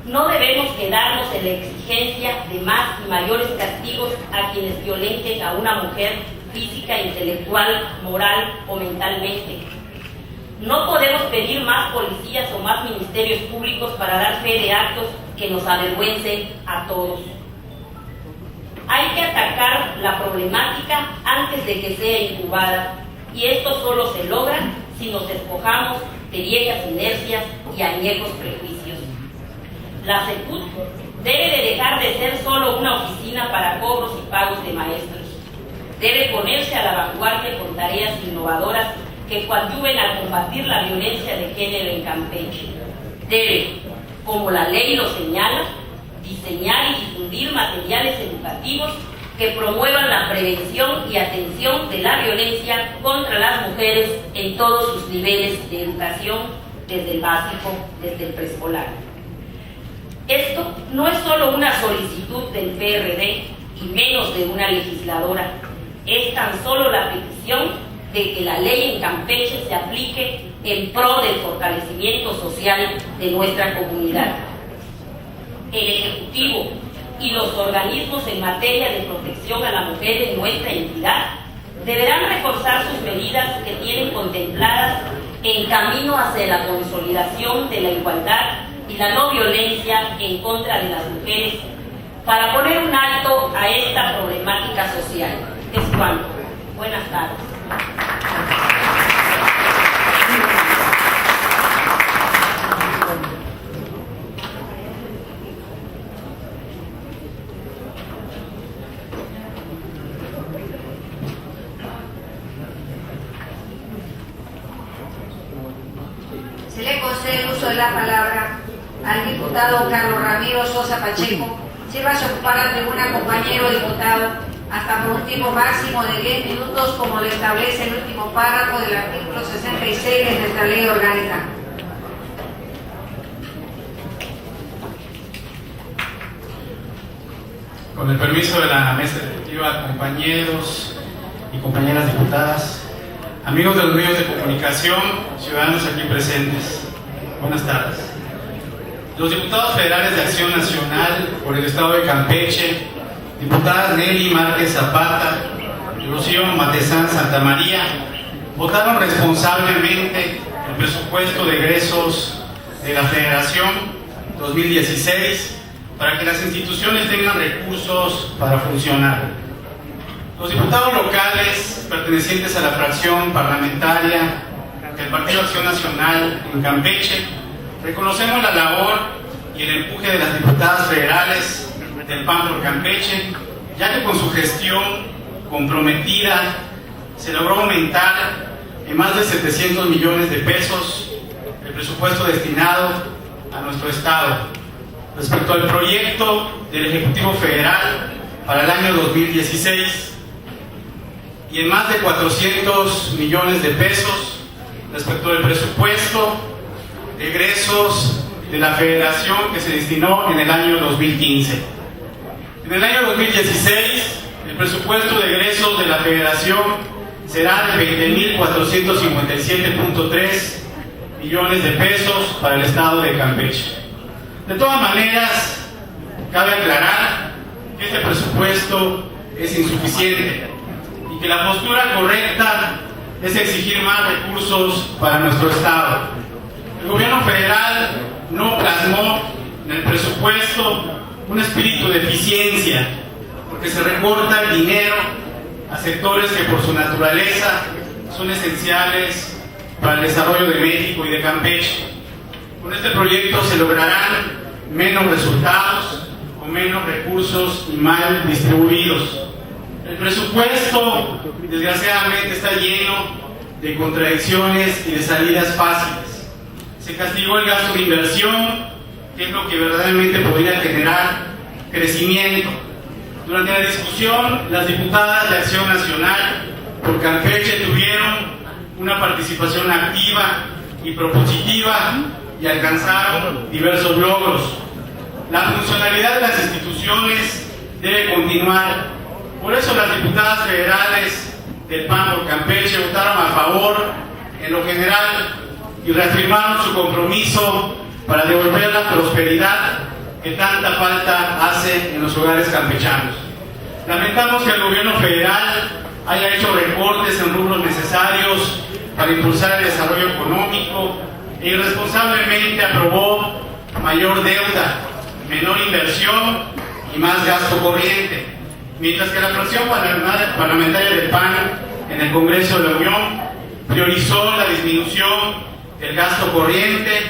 No debemos quedarnos en la exigencia de más y mayores castigos a quienes violenten a una mujer física, intelectual, moral o mentalmente. No podemos pedir más policías o más ministerios públicos para dar fe de actos que nos avergüencen a todos. Hay que atacar la problemática antes de que sea incubada, y esto solo se logra si nos despojamos de viejas inercias y añejos prejuicios. La SECUT debe de dejar de ser solo una oficina para cobros y pagos de maestros. Debe ponerse a la vanguardia con tareas innovadoras que coadyuven a combatir la violencia de género en Campeche. Debe, como la ley lo señala, diseñar y difundir materiales educativos que promuevan la prevención y atención de la violencia contra las mujeres en todos sus niveles de educación, desde el básico, desde el preescolar. Esto no es solo una solicitud del PRD y menos de una legisladora, es tan solo la petición de que la ley en Campeche se aplique en pro del fortalecimiento social de nuestra comunidad. El Ejecutivo y los organismos en materia de protección a la mujer en nuestra entidad deberán reforzar sus medidas que tienen contempladas en camino hacia la consolidación de la igualdad y la no violencia en contra de las mujeres para poner un alto a esta problemática social. Es cuanto. Buenas tardes. Se le concede el uso de la palabra al diputado Carlos Ramiro Sosa Pacheco. Sírvase a ocupar la tribuna, compañero diputado, hasta por un tiempo máximo de 10 minutos, como lo establece el último párrafo del artículo 66 de nuestra ley orgánica. Con el permiso de la mesa directiva, compañeros y compañeras diputadas, amigos de los medios de comunicación, ciudadanos aquí presentes, buenas tardes. Los diputados federales de Acción Nacional por el Estado de Campeche, diputadas Nelly Márquez Zapata y Rocío Matezán Santamaría, votaron responsablemente el presupuesto de egresos de la Federación 2016 para que las instituciones tengan recursos para funcionar. Los diputados locales pertenecientes a la fracción parlamentaria del Partido Acción Nacional en Campeche reconocemos la labor y el empuje de las diputadas federales del PAN por Campeche, ya que con su gestión comprometida se logró aumentar en más de 700 millones de pesos el presupuesto destinado a nuestro Estado. Respecto al proyecto del Ejecutivo Federal para el año 2016, y en más de 400 millones de pesos respecto del presupuesto de egresos de la Federación que se destinó en el año 2015. En el año 2016, el presupuesto de egresos de la Federación será de 20.457.3 millones de pesos para el Estado de Campeche. De todas maneras, cabe aclarar que este presupuesto es insuficiente y que la postura correcta es exigir más recursos para nuestro Estado. El gobierno federal no plasmó en el presupuesto un espíritu de eficiencia, porque se recorta el dinero a sectores que por su naturaleza son esenciales para el desarrollo de México y de Campeche. Con este proyecto se lograrán menos resultados, con menos recursos y mal distribuidos. El presupuesto, desgraciadamente, está lleno de contradicciones y de salidas fáciles. Se castigó el gasto de inversión, que es lo que verdaderamente podría generar crecimiento. Durante la discusión, las diputadas de Acción Nacional por Campeche tuvieron una participación activa y propositiva y alcanzaron diversos logros. La funcionalidad de las instituciones debe continuar. Por eso las diputadas federales del PAN por Campeche votaron a favor en lo general y reafirmaron su compromiso para devolver la prosperidad que tanta falta hace en los hogares campechanos. Lamentamos que el gobierno federal haya hecho recortes en rubros necesarios para impulsar el desarrollo económico e irresponsablemente aprobó mayor deuda, menor inversión y más gasto corriente, mientras que la fracción parlamentaria del PAN en el Congreso de la Unión priorizó la disminución del gasto corriente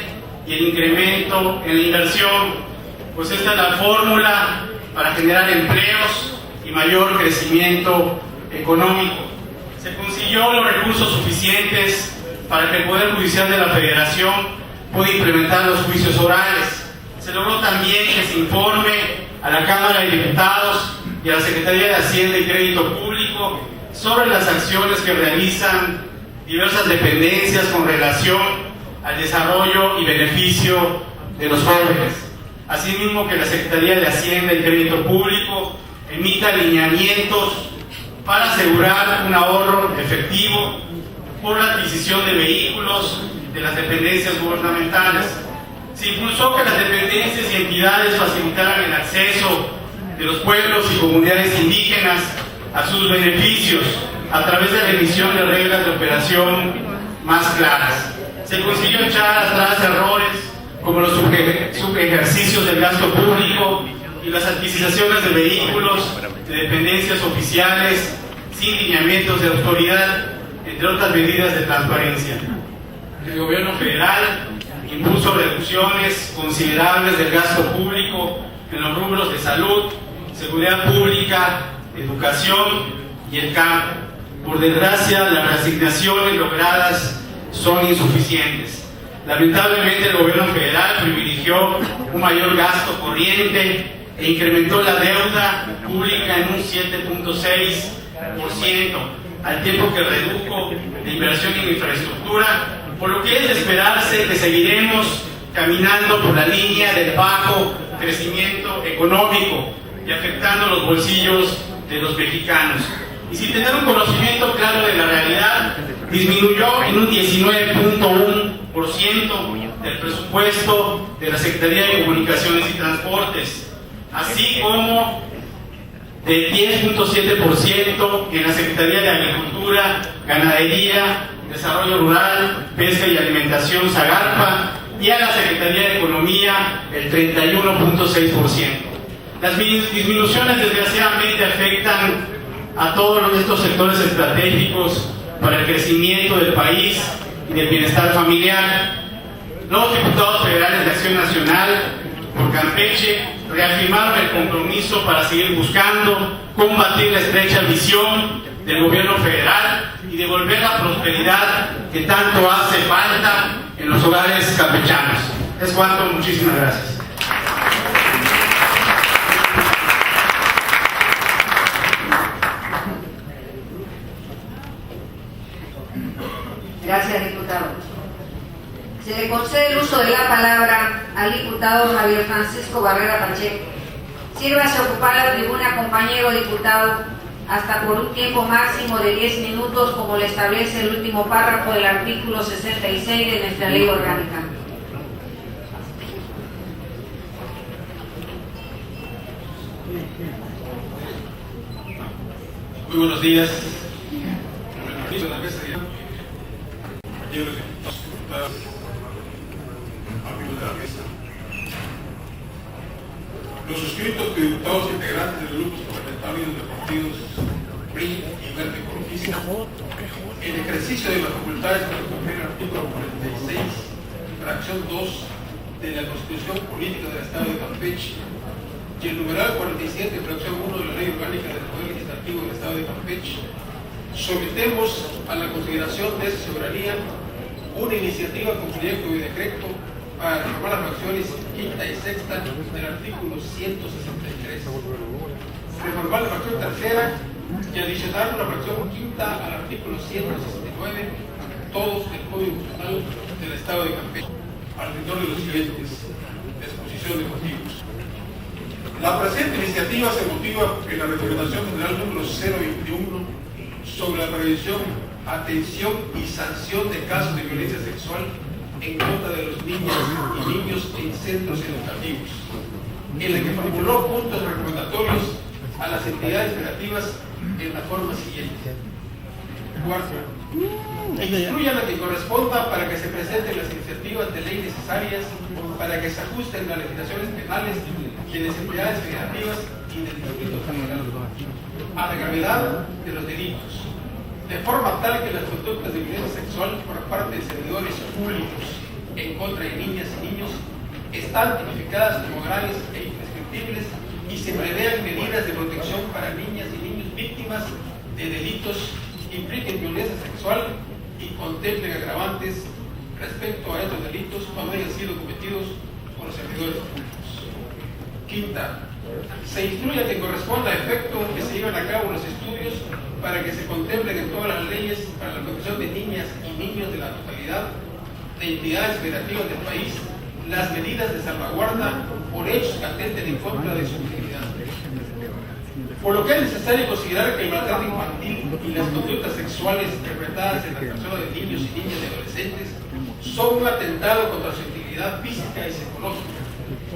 y el incremento en la inversión, pues esta es la fórmula para generar empleos y mayor crecimiento económico. Se consiguió los recursos suficientes para que el Poder Judicial de la Federación pueda implementar los juicios orales. Se logró también que se informe a la Cámara de Diputados y a la Secretaría de Hacienda y Crédito Público sobre las acciones que realizan diversas dependencias con relación al desarrollo y beneficio de los jóvenes. Asimismo, que la Secretaría de Hacienda y Crédito Público emita lineamientos para asegurar un ahorro efectivo por la adquisición de vehículos de las dependencias gubernamentales. Se impulsó que las dependencias y entidades facilitaran el acceso de los pueblos y comunidades indígenas a sus beneficios a través de la emisión de reglas de operación más claras. Se consiguió echar atrás errores como los subejercicios del gasto público y las adquisiciones de vehículos de dependencias oficiales sin lineamientos de autoridad, entre otras medidas de transparencia. El gobierno federal impuso reducciones considerables del gasto público en los rubros de salud, seguridad pública, educación y el campo. Por desgracia, las reasignaciones logradas son insuficientes. Lamentablemente, el gobierno federal privilegió un mayor gasto corriente e incrementó la deuda pública en un 7.6%, al tiempo que redujo la inversión en infraestructura, por lo que es de esperarse que seguiremos caminando por la línea del bajo crecimiento económico y afectando los bolsillos de los mexicanos. Y sin tener un conocimiento claro de la realidad, disminuyó en un 19.1% del presupuesto de la Secretaría de Comunicaciones y Transportes, así como del 10.7% en la Secretaría de Agricultura, Ganadería, Desarrollo Rural, Pesca y Alimentación, SAGARPA, y a la Secretaría de Economía el 31.6%. Las disminuciones desgraciadamente afectan a todos estos sectores estratégicos para el crecimiento del país y del bienestar familiar. Los diputados federales de Acción Nacional por Campeche reafirmaron el compromiso para seguir buscando combatir la estrecha visión del gobierno federal y devolver la prosperidad que tanto hace falta en los hogares campechanos. Es cuanto, muchísimas gracias. Gracias, diputado. Se le concede el uso de la palabra al diputado Javier Francisco Barrera Pacheco. Sírvase a ocupar la tribuna, compañero diputado, hasta por un tiempo máximo de 10 minutos, como le establece el último párrafo del artículo 66 de nuestra ley orgánica. Muy buenos días. Amigos de la mesa. Los suscritos diputados integrantes de los grupos parlamentarios de partidos PRI y Verde Ecologista, en ejercicio de las facultades que nos confiere el artículo 46, fracción 2 de la Constitución Política del Estado de Campeche y el numeral 47, fracción 1 de la Ley Orgánica del Poder Legislativo del Estado de Campeche, sometemos a la consideración de esa soberanía una iniciativa con proyecto de decreto para reformar las fracciones quinta y sexta del artículo 163, reformar la fracción tercera y adicionar una fracción quinta al artículo 169, todos del Código Postal de del Estado de Campeche, alrededor de los siguientes: exposición de motivos. La presente iniciativa se motiva en la Recomendación General número 021 sobre la prevención, atención y sanción de casos de violencia sexual en contra de los niños y niños en centros educativos, en la que formuló puntos recomendatorios a las entidades federativas en la forma siguiente. Cuarto, instruya la que corresponda para que se presenten las iniciativas de ley necesarias para que se ajusten las legislaciones penales y de las entidades federativas y del Distrito Federal a la gravedad de los delitos, de forma tal que las conductas de violencia sexual por parte de servidores públicos en contra de niñas y niños están tipificadas como graves e imprescriptibles y se prevean medidas de protección para niñas y niños víctimas de delitos que impliquen violencia sexual y contemplen agravantes respecto a estos delitos cuando hayan sido cometidos por los servidores públicos. Quinta, se instruye a que corresponda a efecto que se lleven a cabo los estudios para que se contemplen en todas las leyes para la protección de niñas y niños de la totalidad de entidades federativas del país las medidas de salvaguarda por hechos que atenten en contra de su integridad. Por lo que es necesario considerar que el maltrato infantil y las conductas sexuales interpretadas en la persona de niños y niñas y adolescentes son un atentado contra su integridad física y psicológica,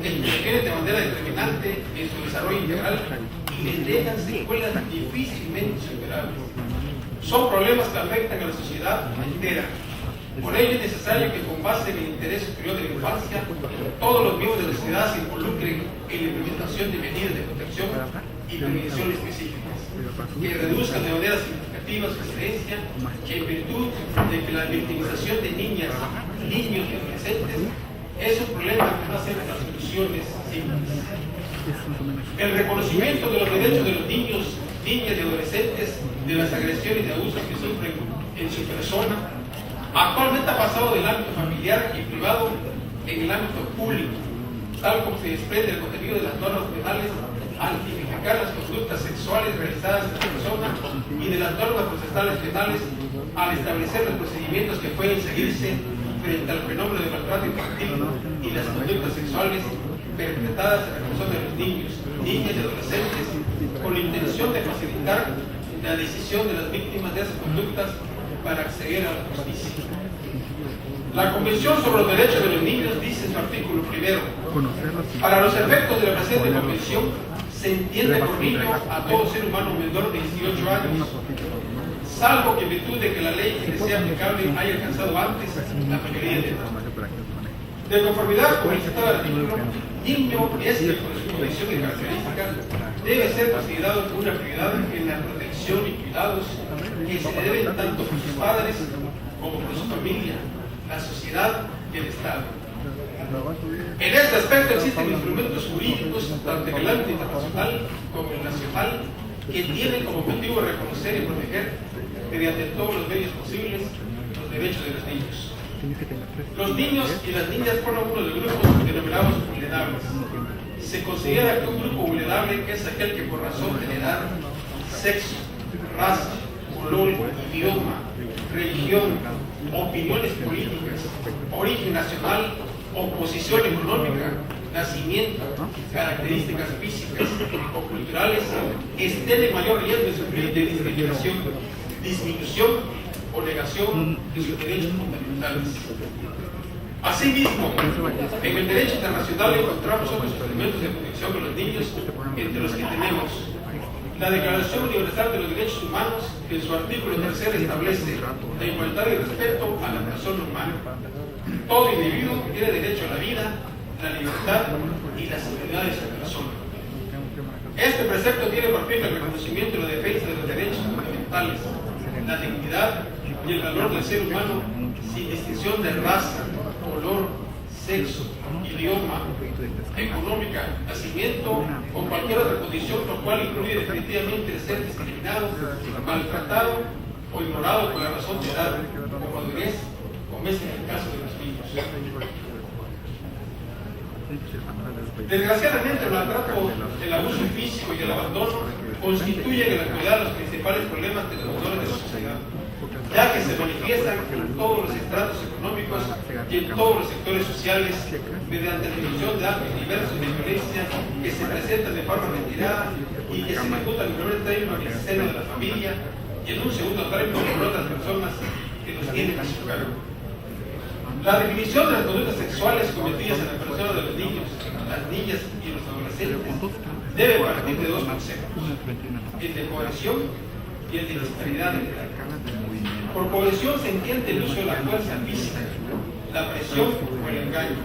que interfieren de manera determinante en su desarrollo integral y les dejan secuelas difícilmente superables. Son problemas que afectan a la sociedad entera. Por ello es necesario que, con base en el interés superior de la infancia, todos los miembros de la sociedad se involucren en la implementación de medidas de protección y prevención específicas, que reduzcan de manera significativa su incidencia en virtud de que la victimización de niñas, niños y adolescentes es un problema que no acepta soluciones simples. El reconocimiento de los derechos de los niños, niñas y adolescentes de las agresiones y abusos que sufren en su persona actualmente ha pasado del ámbito familiar y privado en el ámbito público, tal como se desprende el contenido de las normas penales al tipificar las conductas sexuales realizadas en la persona y de las normas procesales penales al establecer los procedimientos que pueden seguirse frente al fenómeno de maltrato infantil y las conductas sexuales perpetradas en la persona de los niños, niñas y adolescentes, con la intención de facilitar la decisión de las víctimas de esas conductas para acceder a la justicia. La Convención sobre los Derechos de los Niños dice en su artículo primero: para los efectos de la presente Convención se entiende por niño a todo ser humano menor de 18 años, salvo que en virtud de que la ley que le sea aplicable haya alcanzado antes la mayoría de edad. De conformidad con el citado artículo, niño es que por su condición y características debe ser considerado como una prioridad en la protección y cuidados que se le deben tanto por sus padres como por su familia, la sociedad y el Estado. En este aspecto existen instrumentos jurídicos, tanto en el ámbito internacional como el nacional, que tienen como objetivo reconocer y proteger, mediante todos los medios posibles, los derechos de los niños. Los niños y las niñas forman uno de los grupos denominados vulnerables. Se considera que un grupo vulnerable es aquel que por razón de edad, sexo, raza, color, idioma, religión, opiniones políticas, origen nacional o posición económica, nacimiento, características físicas o culturales estén en mayor riesgo de sufrir de discriminación, disminución o negación de sus derechos fundamentales. Asimismo, en el derecho internacional encontramos otros instrumentos de protección de los niños, entre los que tenemos la Declaración Universal de los Derechos Humanos, que en su artículo 3 establece la igualdad y respeto a la persona humana. Todo individuo tiene derecho a la vida, la libertad y la seguridad de su persona. Este precepto tiene por fin el reconocimiento y la defensa de los derechos fundamentales, la dignidad y el valor del ser humano sin distinción de raza, color, sexo, idioma, económica, nacimiento o cualquier otra condición, lo cual incluye definitivamente el ser discriminado, maltratado o ignorado por la razón de edad o madurez, como es en el caso de los niños. Desgraciadamente, el maltrato, el abuso físico y el abandono constituyen en la actualidad los principales problemas de los menores de la sociedad. ya que se manifiestan en todos los estratos económicos y en todos los sectores sociales mediante la difusión de actos diversos de violencia que se presentan de forma retirada y que se ejecutan en primer término en el seno de la familia y en un segundo término por otras personas que los tienen a su cargo. La definición de las conductas sexuales cometidas en la persona de los niños, las niñas y los adolescentes debe partir de dos conceptos: el de coerción y el de disparidad de edad. Por coerción se entiende el uso de la fuerza física, la presión o el engaño.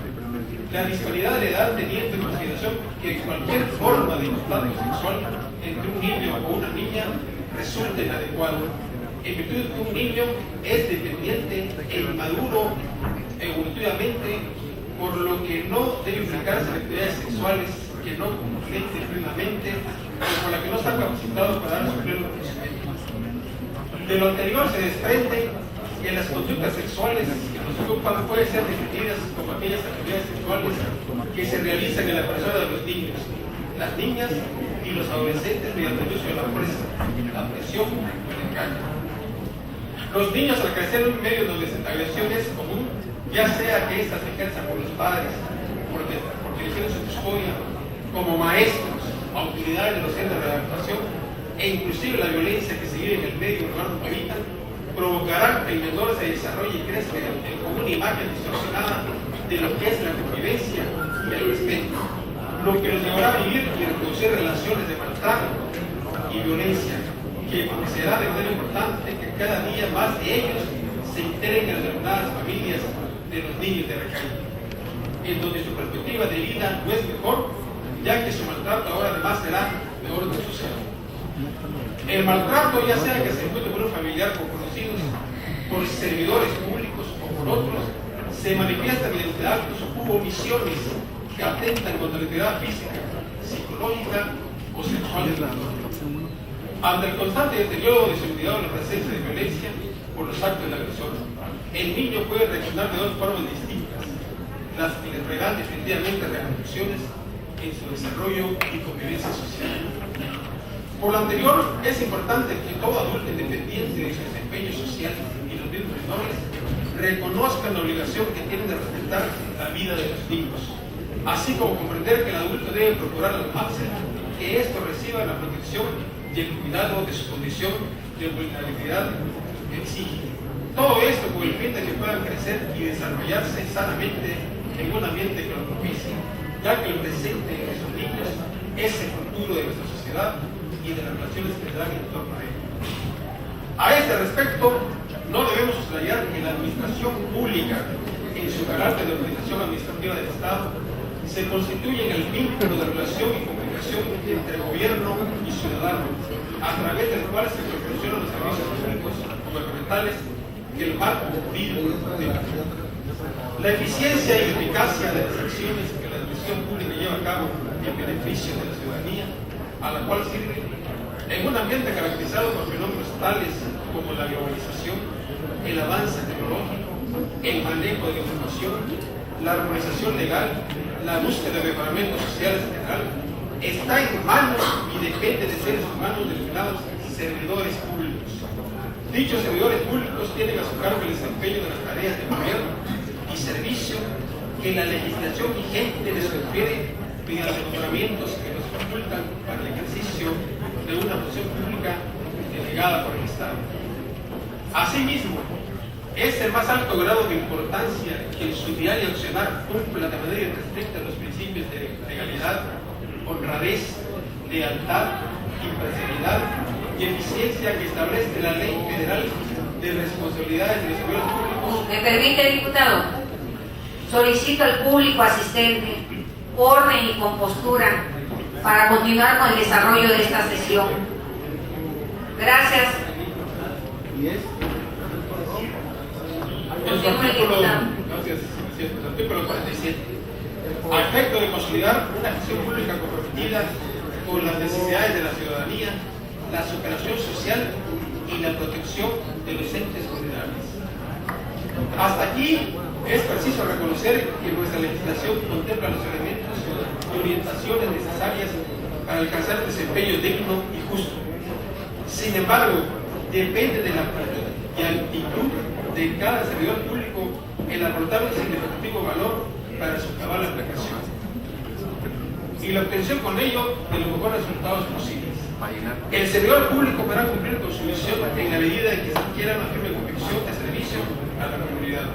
La disparidad de edad teniendo en consideración que cualquier forma de contacto sexual entre un niño o una niña resulte inadecuado, en virtud de que un niño es dependiente e inmaduro evolutivamente, por lo que no debe implicarse en actividades sexuales que no completen plenamente o por la que no están capacitados para dar su pleno conocimiento. De lo anterior se desprende que las conductas sexuales que nos ocupan pueden ser definidas como aquellas actividades sexuales que se realizan en la persona de los niños, las niñas y los adolescentes mediante el uso de la fuerza, la presión o el engaño. Los niños, al crecer en un medio donde la agresión es común, ya sea que ésta se ejerza por los padres, porque tienen su custodia, como maestros, autoridades de los centros de adaptación, e inclusive la violencia que se vive en el medio urbano que habitan, provocará que el menor se desarrolle y crezca con una imagen distorsionada de lo que es la convivencia y el respeto, lo que los llevará a vivir y reproducir relaciones de maltrato y violencia, que será de manera importante que cada día más de ellos se integren en las denominadas familias de los niños de la calle, en donde su perspectiva de vida no es mejor, ya que su maltrato ahora además será de orden social. El maltrato, ya sea que se encuentre por un familiar o conocidos, por servidores públicos o por otros, se manifiesta mediante actos u omisiones que atentan contra la integridad física, psicológica o sexual. Ante el constante deterioro de seguridad o la presencia de violencia por los actos del agresor, el niño puede reaccionar de dos formas distintas, las que le traerán definitivamente repercusiones en su desarrollo y convivencia social. Por lo anterior, es importante que todo adulto, independiente de su desempeño social y los mismos menores, reconozcan la obligación que tienen de respetar la vida de los niños, así como comprender que el adulto debe procurar al máximo que estos reciban la protección y el cuidado de su condición de vulnerabilidad que exige. Todo esto con el fin de que puedan crecer y desarrollarse sanamente en un ambiente que lo propicie, ya que el presente de esos niños es el futuro de nuestra sociedad y de las relaciones que dan en torno a ello. A este respecto, no debemos soslayar que la administración pública, en su carácter de organización administrativa del Estado, se constituye en el vínculo de relación y comunicación entre gobierno y ciudadano, a través del cual se proporcionan los servicios públicos gubernamentales y el marco jurídico de la vida. La eficiencia y eficacia de las acciones que la administración pública lleva a cabo en beneficio de la ciudadanía, a la cual sirve, en un ambiente caracterizado por fenómenos tales como la globalización, el avance tecnológico, el manejo de la información, la armonización legal, la búsqueda de mejoramientos sociales en general, está en manos y depende de seres humanos denominados servidores públicos. Dichos servidores públicos tienen a su cargo el desempeño de las tareas de gobierno y servicio que la legislación vigente les confiere mediante nombramientos que los facultan para el ejercicio de una función pública delegada por el Estado. Asimismo, es el más alto grado de importancia que en su diario accionar cumpla de manera irrestricta los principios de legalidad, honradez, lealtad, imparcialidad y eficiencia que establece la Ley Federal de Responsabilidades de los Servidores Públicos. ¿Me permite, diputado? Solicito al público asistente orden y compostura para continuar con el desarrollo de esta sesión. Gracias. Artículo 47. A efecto de consolidar una acción pública comprometida con las necesidades de la ciudadanía, la superación social y la protección de los entes vulnerables. Hasta aquí es preciso reconocer que nuestra legislación contempla los elementos y orientaciones necesarias para alcanzar un desempeño digno y justo. Sin embargo, depende de la actitud y actitud de cada servidor público el aportar un significativo valor para su cabal aplicación y la obtención con ello de los mejores resultados posibles. El servidor público podrá cumplir con su misión en la medida en que se adquiera una firme convicción de servicio a la comunidad,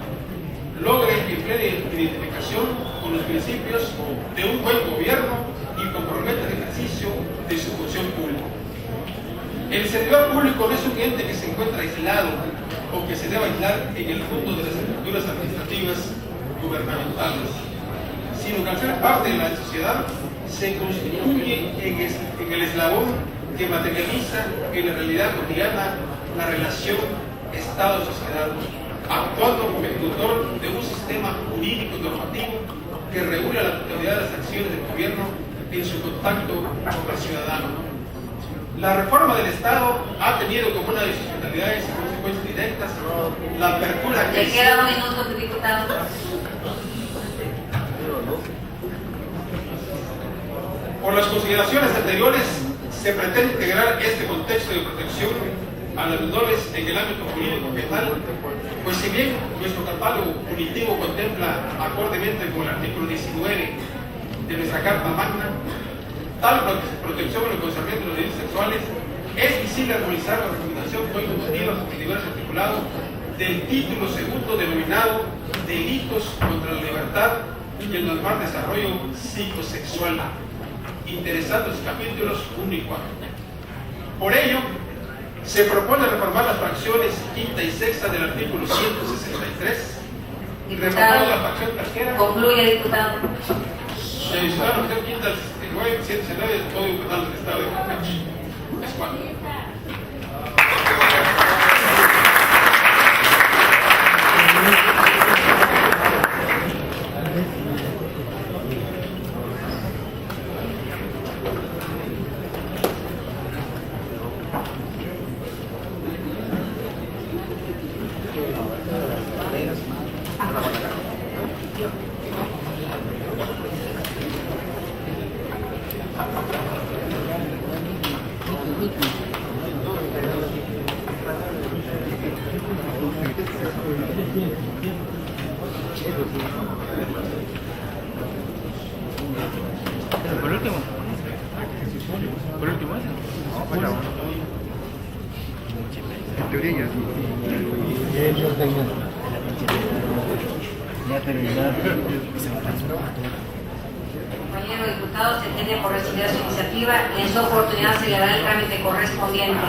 logre y plena identificación con los principios de un buen gobierno y comprometa el ejercicio de su función pública. El servidor público no es un ente que se encuentra aislado o que se deba aislar en el mundo de las estructuras administrativas gubernamentales, sino que al ser parte de la sociedad se constituye en el eslabón que materializa en la realidad cotidiana la relación Estado-sociedad, actuando como ejecutor de un sistema jurídico normativo que regula la totalidad de las acciones del gobierno en su contacto con el ciudadano. La reforma del Estado ha tenido como una de sus finalidades y consecuencias directas la apertura que... Le queda un minuto, diputado. Por las consideraciones anteriores, se pretende integrar este contexto de protección a los menores en el ámbito jurídico penal, pues si bien nuestro catálogo punitivo contempla acordemente con el artículo 19 de nuestra Carta Magna, tal protección en lo concerniente a los delitos sexuales, es visible armonizar la recomendación que hoy contenida en diversos articulados del título segundo denominado Delitos contra la Libertad y el normal desarrollo psicosexual, interesando los capítulos 1 y 4. Por ello, se propone reformar las fracciones quinta y sexta del artículo 163, reformar la fracción tercera. Concluye, diputado. Adicional la fracción quinta al 69 y 169 del Código Penal del Estado de Campeche. Es cuatro. Por último. Por último, en teoría ya. Compañero diputado, se tiene por recibida su iniciativa y en su oportunidad se le dará el trámite correspondiente.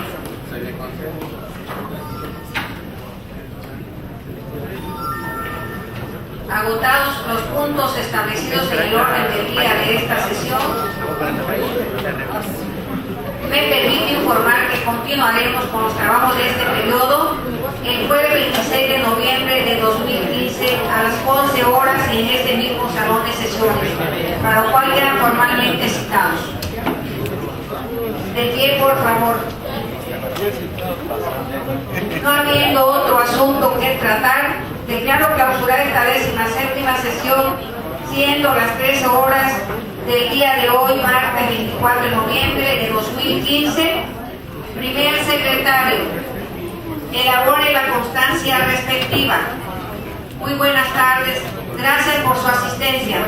Agotados los puntos establecidos en el orden del día de esta sesión, me permite informar que continuaremos con los trabajos de este periodo el jueves 26 de noviembre de 2015 a las 11 horas en este mismo salón de sesiones, para lo cual quedan formalmente citados. De pie, por favor. No habiendo otro asunto que tratar, declaro clausurar esta 17ª sesión, siendo las 13 horas del día de hoy, martes 24 de noviembre de 2015. Primer secretario, elabore la constancia respectiva. Muy buenas tardes, gracias por su asistencia.